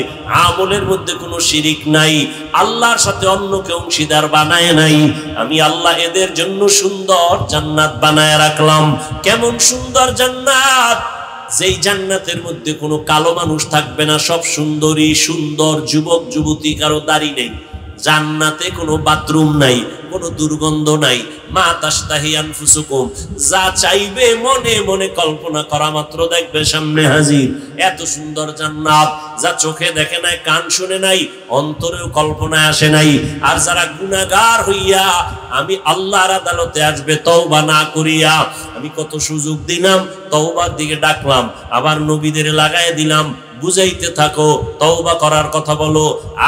আমলের মধ্যে কোনো শিরিক নাই, আল্লাহর সাথে অন্যকে অংশীদার বানায় নাই, আমি আল্লাহ এদের জন্য সুন্দর জান্নাত বানায় রাখলাম। কেমন সুন্দর জান্নাত? যেই জান্নাতের মধ্যে কোনো কালো মানুষ থাকবে না, সব সুন্দরী, সুন্দর যুবক যুবতী, কারো দাড়ি নেই। জান্নাতে কোনো বাথরুম নাই, কোনো দুর্গন্ধ নাই। মা তাশতাহি আনফুসুকুম, যা চাইবে মনে মনে কল্পনা করা মাত্র দেখবে সামনে হাজির। এত সুন্দর জান্নাত, যা চোখে দেখে নাই, কান শুনে নাই, অন্তরেও কল্পনায় আসে নাই। আর যারা গুনাহগার হইয়া আমি আল্লাহর আদালতে আসবে তওবা না করিয়া, আমি কত সুযোগ দিলাম, তওবার দিকে ডাকলাম, আবার নবীদের লাগায় দিলাম, বুঝাইতে থাকো, তওবা করার কথা বলো,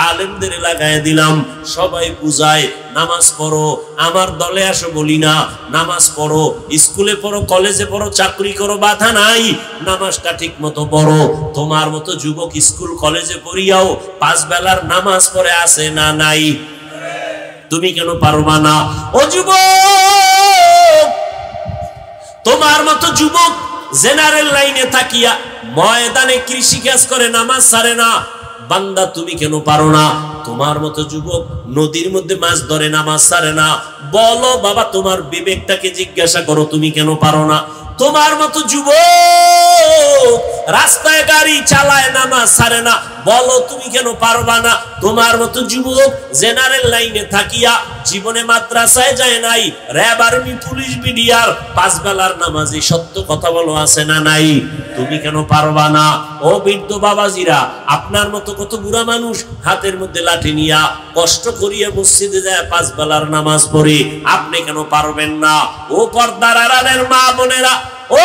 আলেমদের লাগায় দিলাম, সবাই বুঝায় নামাজ পড়ো, আমার দলে আসো বলি না, নামাজ পড়ো, স্কুলে পড়ো, কলেজে পড়ো, চাকরি করো, বাধা নাই, নামাজটা ঠিক মতো পড়ো। তোমার মতো যুবক স্কুল কলেজে পড়িয়াও 5 বেলার নামাজ পড়ে আছে না নাই? তুমি কেন পারবা না? ও যুবক, তোমার মতো যুবক জেনারেল লাইনে থাকিয়া ময়দানে কৃষি কাজ করে, নামাজ ছাড়ে না। বান্দা তুমি কেন পারো না? তোমার মতো যুবক নদীর মধ্যে মাছ ধরে, নামাজ ছাড়ে না। বলো বাবা, তোমার বিবেকটাকে জিজ্ঞাসা করো, তুমি কেন পারো না? তোমার মতো যুবক রাস্তায় গাড়ি চালায়, নামাজ ছাড়ে না, বলো তুমি কেন পারবা না? তোমার মতো যুবক জেনারেল লাইনে থাকিয়া জীবনে মাদ্রাসায় যায় নাই, র‍্যাব, আর্মি, পুলিশ, বিডিআর, 5 বেলার নামাজি, সত্য কথা বলো, আছে না নাই? তুমি কেন পারবা না? ও বৃদ্ধ বাবাজিরা, আপনার মতো কত বুড়া মানুষ হাতের মধ্যে লাঠি নিয়া কষ্ট করিয়া মসজিদে যায় 5 বেলার নামাজ পড়ে, আপনি কেন পারবেন না? ও পর্দার আড়ালের মা বোনেরা, ও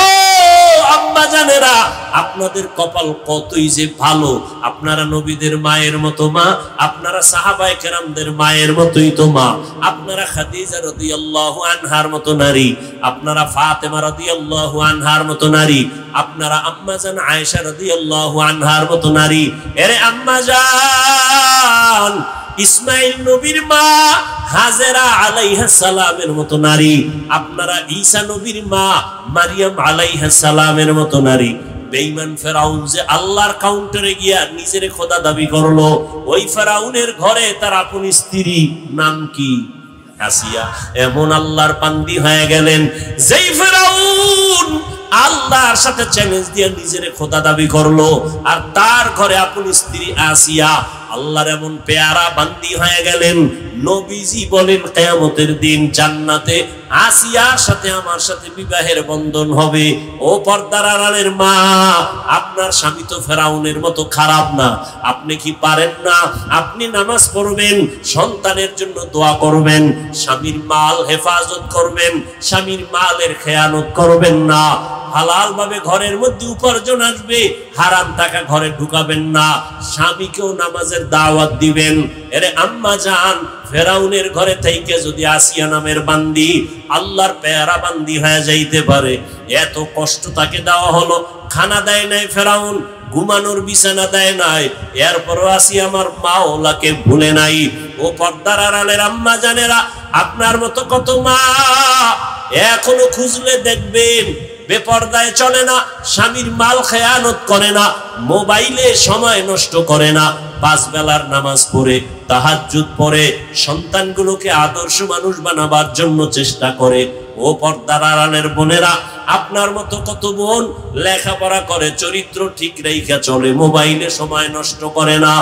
আম্মা জানেরা, আপনাদের কপাল কতই যে ভালো। আপনারা নবীদের মায়ের মতো মা, আপনারা সাহাবায়ে কেরামদের মায়ের মতোই তো মা, আপনারা খাদিজা রাদিয়াল্লাহু আনহার মতো নারী, আপনারা ফাতেমা রাদিয়াল্লাহু আনহার মতো নারী, আপনারা আম্মা জান আয়েশা রাদিয়াল্লাহু আনহার মতো নারী। এরে আম্মা জান, ইসমাইল নবীর মা হাজেরা আলাইহিস সালামের মতো নারী, আপনারা ঈসা নবীর মা মারিয়াম আলাইহিস সালামের মতো নারী। বেঈমান ফেরাউন যে আল্লাহর কাউন্টারে গিয়া নিজের খোদা দাবি করলো, ওই ফেরাউনের ঘরে তার আপন স্ত্রী নাম কি? আসিয়া। এমন আল্লাহর বান্দি হয়ে গেলেন, যেই ফেরাউন আল্লাহর সাথে চ্যালেঞ্জ দিয়ে নিজের খোদা দাবি করলো, আর তার ঘরে আপন স্ত্রী আসিয়া। আল্লাহর এমন পেয়ারা বান্দি হয়ে গেলেন, নবীজি বলেন কিয়ামতের দিন জান্নাতে আসিয়ার সাথে আমার সাথে বিবাহের বন্ধন হবে। ও পর্দার আড়ালের মা, আপনার স্বামী তো ফেরাউনের মতো খারাপ না, আপনি কি পারেন না? আপনি নামাজ পড়বেন, সন্তানের জন্য দোয়া করবেন, স্বামীর মাল হেফাজত করবেন, স্বামীর মালের খেয়ানত করবেন না, হালাল ভাবে ঘরের মধ্যে উপার্জন আসবে, হারাম টাকা ঘরে ঢুকাবেন না, স্বামীকেও নামাজের দাওয়াত দিবেন। এরে আম্মা জান, ফেরাউনের ঘরে থেকে যদি আসিয়া নামের বান্দি আল্লাহর পেয়ারা বান্দি হয়ে যাইতে পারে, এত কষ্ট তাকে দেওয়া হলো, খানা দেয় নাই ফেরাউন, ঘুমানোর বিছানা দেয় নাই, এরপরও আসিয়া আমার মাওলাকে ভুলে নাই। ও পর্দার আড়ালের আম্মা জানেরা, আপনার মতো কত মা এখনো খুঁজলে দেখবেন বেপর্দায় চলে না, স্বামীর মাল খেয়ানত করে না, মোবাইলে সময় নষ্ট করে না, 5 বেলার নামাজ পড়ে তাহাজ্জুদ পড়ে সন্তানগুলোকে আদর্শ মানুষ বানাবার জন্য চেষ্টা করে। ও পর্দার আড়ালের বোনেরা, আপনার মতো কত বোন লেখাপড়া করে, চরিত্র ঠিক রেখে চলে, মোবাইলে সময় নষ্ট করে না।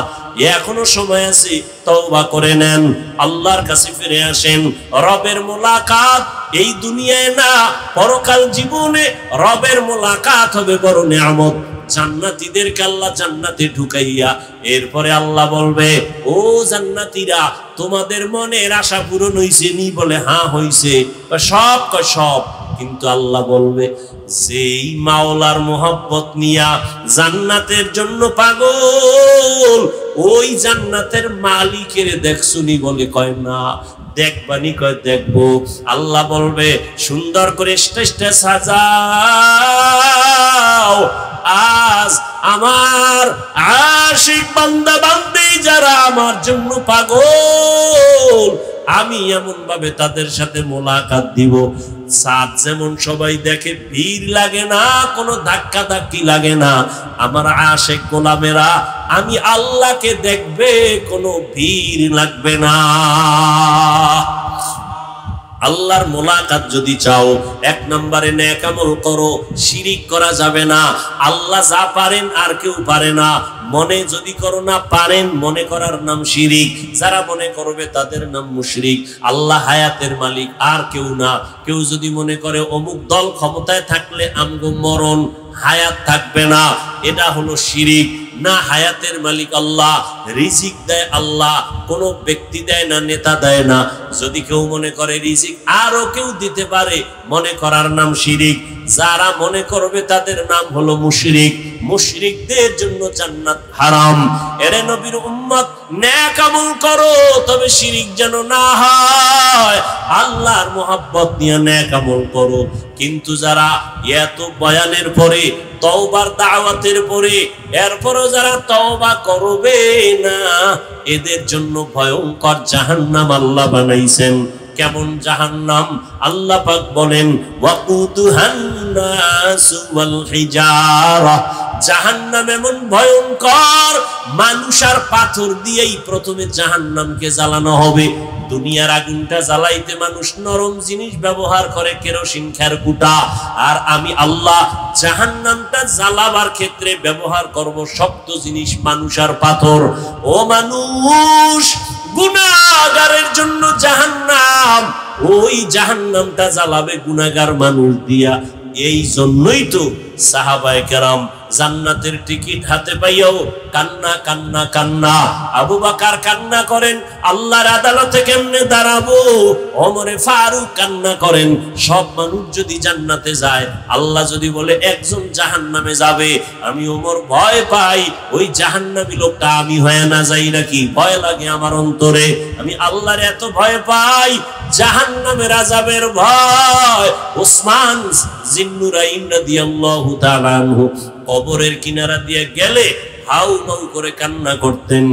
এখনো সময় আছে, তওবা করে নেন, আল্লাহর কাছে ফিরে আসেন। রবের মোলাকাত এই দুনিয়ায় না, পরকাল জীবনে রবের মোলাকাত হবে বড় নিয়ামত। জান্নাতীদেরকে আল্লাহ জান্নাতে ঢুকাইয়া এরপরে আল্লাহ বলবে, ও জান্নাতীরা, তোমাদের মনের আশা পূরণ হইছে নি? বলে হ্যাঁ হইছে। সব সব। কিন্তু আল্লাহ বলবে, যেই মাওলার মোহব্বত নিয়া জান্নাতের জন্য পাগল, ওই জান্নাতের মালিকের দেখছুনি? বলে কয় না। দেখবানি? কয় দেখবো। আল্লাহ বলবে, সুন্দর করে স্টেজটা সাজাও, আজ আমার আশিক বান্দা বান্দি যারা আমার জন্য পাগল, আমি এমন ভাবে তাদের সাথে মোলাকাত দিব, সাত যেমন সবাই দেখে, ভিড় লাগে না, কোনো ধাক্কা ধাক্কি লাগে না। আমার আশিক গোলামেরা আমি আল্লাহকে দেখবে, কোনো ভিড় লাগবে না। আল্লাহর মোলাকাত যদি চাও, 1 নম্বরে নেক আমল করো, শিরিক করা যাবে না। আল্লাহ যা পারেন আর কেউ পারে না। মনে যদি করো না পারেন, মনে করার নাম শিরিক। যারা মনে করবে তাদের নাম মুশরিক। আল্লাহ হায়াতের মালিক, আর কেউ না। কেউ যদি মনে করে অমুক দল ক্ষমতায় থাকলে আমগো মরণ, হায়াত থাকবে না, এটা হলো শিরিক। না, হায়াতের মালিক আল্লাহ, রিজিক দেয় আল্লাহ, কোনো ব্যক্তি দেয় না, নেতা দেয় না। যদি কেউ মনে করে রিজিক আরো কেউ দিতে পারে, মনে করার নাম শিরিক। যারা মনে করবে তাদের নাম হলো মুশরিক। মুশরিকদের জন্য জান্নাত হারাম। এরে নবীর উম্মত, নেক আমল করো, তবে শিরিক যেন না হয়। আল্লাহর মোহাব্বত নিয়ে নেক আমল করো। কিন্তু যারা এত বয়ানের পরে, তওবার দাওয়াতের পরে, এরপরও যারা তওবা করবে না, এদের জন্য ভয়ঙ্কর জাহান্নাম আল্লাহ বানাইছেন। কেমন জাহান্নাম? আল্লাহ পাক বলেন, ওয়াকুদুহান নাসু ওয়াল হিজারা। জাহান্নাম এমন ভয়ঙ্কর, মানুষ আর পাথর দিয়েই প্রথমে জাহান্নামকে জ্বালানো হবে। দুনিয়ার আগুনটা জ্বালাইতে মানুষ নরম জিনিস ব্যবহার করে, কেরোসিন, খেরকুটা। আর আমি আল্লাহ জাহান্নামটা জ্বালাবার ক্ষেত্রে ব্যবহার করব শক্ত জিনিস, মানুষ আর পাথর। ও মানুষ, গুনাহগারের জন্য জাহান্নাম, ওই জাহান্নামটা জ্বালাবে গুনাহগার মানুষ দিয়া। এই জন্যই তো সাহাবায়ে কেরাম জান্নাতের টিকিট হাতে পাইয়াও কান্না কান্না কান্না। আবু বকর কান্না করেন, আল্লাহর আদালতে কেমনে দাঁড়াবো। ওমরে ফারুক কান্না করেন, সব মানুষ যদি জান্নাতে যায়, আল্লাহ যদি বলে একজন জাহান্নামে যাবে, আমি ওমর ভয় পাই, ওই জাহান্নামী লোকটা আমি হয়ে না যাই নাকি, ভয় লাগে আমার অন্তরে। আমি আল্লাহর এত ভয় পাই, জাহান্নামের আযাবের ভয়। ওসমান জিন্নুরাইন রাদিয়াল্লাহু তাআলা আনহু কবরের কিনারা দিয়ে গেলে হাউ মাউ করে কান্না করতেন।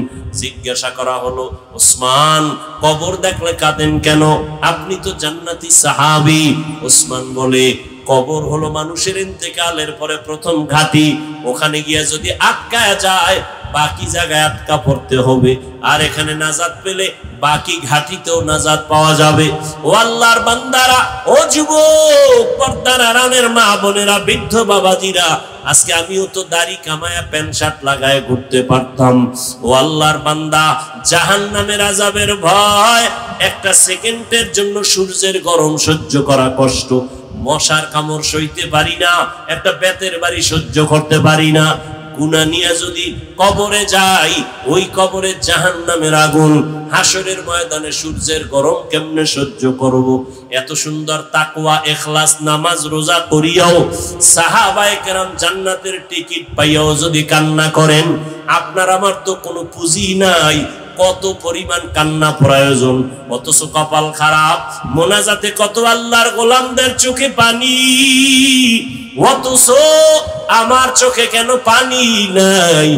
জিজ্ঞাসা করা হলো, ওসমান, কবর দেখলে কাঁদেন কেন? আপনি তো জান্নাতি সাহাবী। ওসমান বলে, কবর হলো মানুষের ইন্তেকালের পরে প্রথম ঘাঁটি। ওখানে গিয়া যদি আটকায়া যায়, বাকি জায়গায় আটকা পড়তে হবে। আর এখানে নাজাত পেলে বাকি ঘাটিতেও নাজাত পাওয়া যাবে। ও আল্লাহর বান্দারা, ও যুবক, পর্দার আড়ালের মা বোনেরা, বৃদ্ধ বাবাজিরা, আজকে আমিও তো দাড়ি কামায়া প্যান্ট শার্ট লাগায় ঘুরতে পারতাম। ও আল্লাহর বান্দা, জাহান্নামের আযাবের ভয়, একটা সেকেন্ডের জন্য সূর্যের গরম সহ্য করা কষ্ট, মশার কামড় সইতে পারি না, একটা বেতের বাড়ি সহ্য করতে পারি না। গুনাহ নিয়ে যদি কবরে যাই, ওই কবরে জাহান্নামের আগুন, হাসরের ময়দানে সূর্যের গরম কেমনে সহ্য করব? এত সুন্দর তাকওয়া, ইখলাস, নামাজ রোজা করিয়াও সাহাবায়ে কেরাম জান্নাতের টিকিট পাইয়াও যদি কান্না করেন, আপনার আমার তো কোনো পুঁজি নাই, কত পরিমাণ কান্না প্রয়োজন। অথচ কপাল খারাপ, মোনাজাতে কত আল্লাহর গোলামদের চোখে পানি, অথচ আমার চোখে কেন পানি নাই?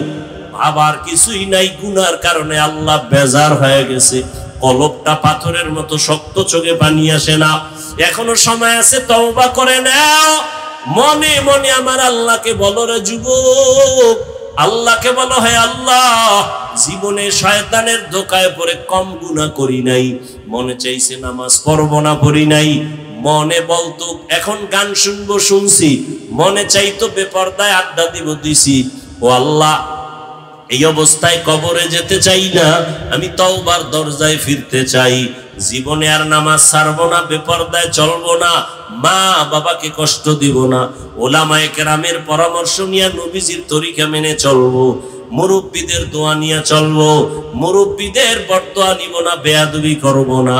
আবার কিছুই নাই, গুনার কারণে আল্লাহ বেজার হয়ে গেছে, কলবটা পাথরের মতো শক্ত, চোখে পানি আসে না। এখনো সময় আছে, তওবা করে নাও। মনে মনে আমার আল্লাহকে বলো রে যুবক, আল্লাহকে বলো, হে আল্লাহ, জীবনে শয়তানের ধোকায় পড়ে কম গুনাহ করি নাই, মনে চাইছে নামাজ পড়ব না, পড়ি নাই, মনে বলতো এখন গান শুনবো, শুনছি, মনে চাইতো বেপরদায় আড্ডা দিব, দিছি। ও আল্লাহ, এই অবস্থায় কবরে যেতে চাই না, আমি তওবার দরজায় ফিরতে চাই। জীবনে আর নামাজ ছাড়বো না, বেপরদায় চলবো না, মা বাবাকে কষ্ট দিব না, ওলামায়ে কেরামের পরামর্শ নিয়ে নবীজির তরিকা মেনে চলবো, মুরব্বীদের দোয়া নিয়ে চলবো, মুরব্বীদের বরদোয়া নিব না, বেয়াদবি করব না,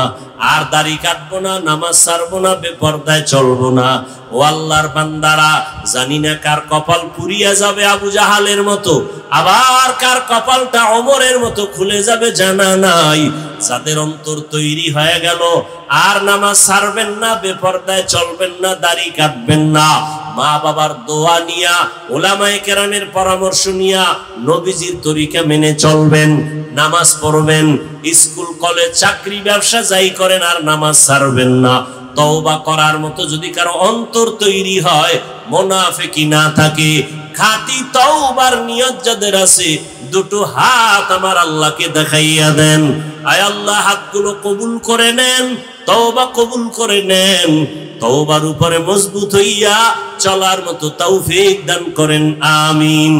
আর দাড়ি কাটবো না, নামাজ ছাড়বো না, বেপরদায় চলবো না। ও আল্লাহর বান্দারা, জানি না কার কপাল পুড়িয়া যাবে আবু জাহালের মতো, আবার কার কপালটা ওমরের মতো খুলে যাবে জানা নাই। যাদের অন্তর তৈরি হয়ে গেল, আর নামাজ ছাড়বেন না, বেপরদায় চলবেন না, দাড়ি কাটবেন না, মা বাবার দোয়া নিয়া, ওলামায়ে কেরামের পরামর্শ নিয়া নবীজির তরিকা মেনে চলবেন, নামাজ পড়বেন, স্কুল কলেজ চাকরি ব্যবসা যাই করেন, আর নামাজ ছাড়বেন না। তওবা করার মতো যদি কারো অন্তর তৈরি হয়, মুনাফিকি না থাকে, খাঁটি তওবার নিয়ত যাদের আছে, দুটো হাত আমার আল্লাহকে দেখাইয়া দেন। আয় আল্লাহ, হাতগুলো কবুল করে নেন, তওবা কবুল করে নেন, তওবার উপরে মজবুত হইয়া চলার মতো তৌফিক দান করেন, আমিন।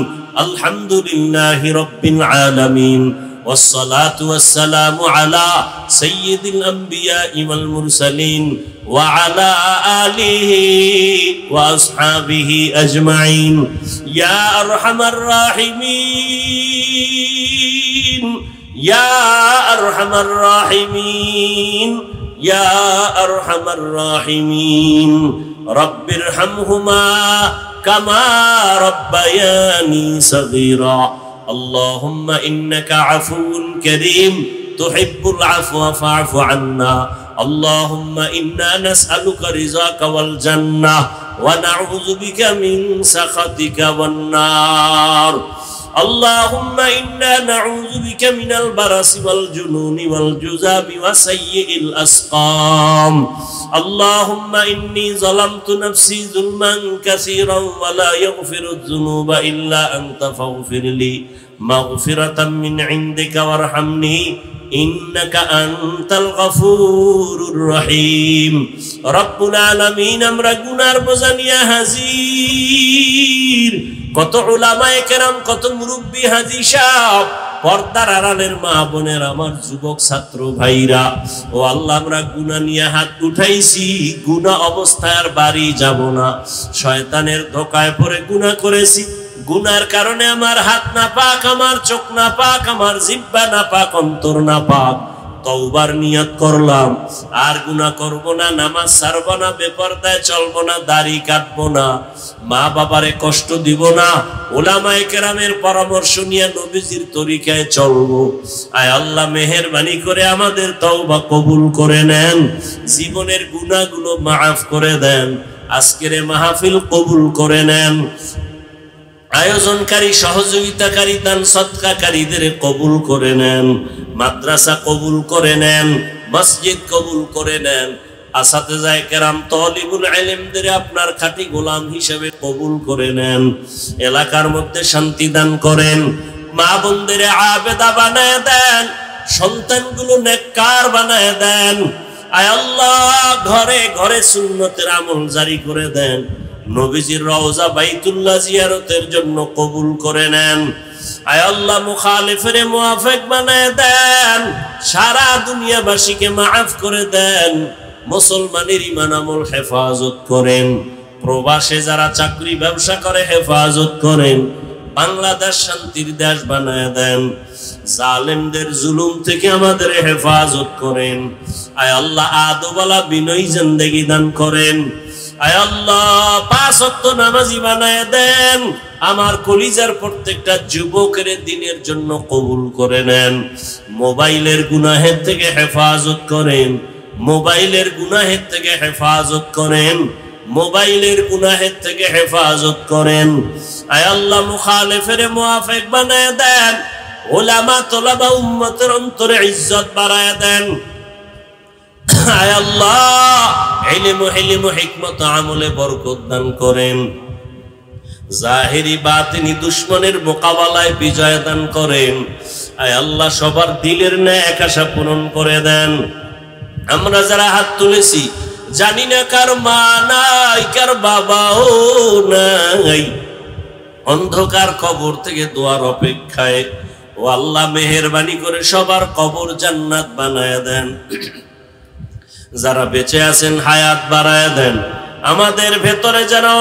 আলহামদুলিল্লাহি রাব্বিল আলামিন, والصلاة والسلام على سيد الأنبياء والمرسلين وعلى آله وأصحابه أجمعين يا أرحم الراحمين يا أرحم الراحمين يا أرحم الراحمين رب ارحمهما كما ربياني صغيرا اللهم إنك عفو كريم تحب العفو فاعف عنا اللهم إنا نسألك رضاك والجنة ونعوذ بك من سخطك والنار اللهم إنا نعوذ بك من البرص والجنون والجذام وسيء الأسقام اللهم إني ظلمت نفسي ظلما كثيرا ولا يغفر الذنوب إلا أنت فاغفر لي مغفرة من عندك وارحمني إنك أنت الغفور الرحيم رب العالمين আমরা গুনার বোঝা নিয়ে হাজির কত উলামায়ে কেরাম কত মুরব্বি হাজী সাহেব পর্দার আড়ালের মা বোনের আমার যুবক ছাত্র ভাইরা ও আল্লাহ আমরা গুনাহ নিয়ে হাত উঠাইছি গুনাহ অবস্থায় আর বাড়ি যাব না শয়তানের ধোঁকায় পড়ে গুনাহ করেছি গুনার কারণে আমার হাত না পাক আমার চোখ না পাক আমার জিহ্বা না পাক অন্তর না পাক তওবার নিয়ত করলাম আর গুনাহ করব না নামাজ ছাড়ব না বেপরদায় চলব না দাড়ি কাটব না মা বাবারে কষ্ট দিব না উলামায়ে কেরামের পরামর্শ নিয়ে নবীজির তরিকায় চলব আয় আল্লাহ মেহেরবানি করে আমাদের তওবা কবুল করে নেন জীবনের গুনাহগুলো maaf করে দেন আজকের এই মাহফিল কবুল করে নেন আয়োজনকারী সহযোগিতাকারী দান সদকাকারীদের কবুল করে নেন মাদ্রাসা কবুল করে নেন মসজিদ কবুল করে নেন আসাতেজায়ে কেরাম তালিবুল ইলমদের আপনার খাঁটি গোলাম হিসেবে কবুল করে নেন এলাকার মধ্যে শান্তি দান করেন মা বোনদের আবেদা বানায় দেন সন্তানগুলো নেককার বানায় দেন আয় আল্লাহ ঘরে ঘরে সুন্নতের আমল জারি করে দেন নবীজির রওজা বাইতুল্লাহ জিয়ারতের জন্য কবুল করে নেন। আয় আল্লাহ মুখালিফের মুআফিক বানায় দেন, সারা দুনিয়াবাসীকে মাফ করে দেন, মুসলমানের ঈমান আমল হেফাজত করেন, প্রবাসে যারা চাকরি ব্যবসা করে হেফাজত করেন, বাংলাদেশ শান্তির দেশ বানায় দেন, জালেমদের জুলুম থেকে আমাদের হেফাজত করেন। আয় আল্লাহ আদওয়ালা বিনয়ী জিন্দেগি দান করেন। আয় আল্লাহ 5 ওয়াক্ত নামাজি বানায় দেন, আমার কলিজার প্রত্যেকটা যুবকের দিনের জন্য কবুল করে নেন। মোবাইলের গুনাহের থেকে হেফাজত করেন, মোবাইলের গুনাহের থেকে হেফাজত করেন, মোবাইলের গুনাহের থেকে হেফাজত করেন। আয় আল্লাহ মুখালিফের মুআফিক বানায় দেন, উলামা তোলাবা উম্মতের অন্তরে ইজ্জত বাড়ায় দেন। আয় আল্লাহ ইলম হিকমত আমলে বরকত দান করেন, জাহিরি বাতিনি দুশমনের মোকাবেলায় বিজয় দান করেন। আয় আল্লাহ সবার দিলের ন্যায় আশা পূরণ করে দেন। আমরা যারা হাত তুলেছি জানি না কার মা নাই, কার বাবাও নাই, অন্ধকার কবর থেকে দোয়ার অপেক্ষায়। ও আল্লাহ মেহেরবানি করে সবার কবর জান্নাত বানায় দেন। যারা বেঁচে আছেন হায়াত বাড়ায় দেন। আমাদের ভেতরে যারা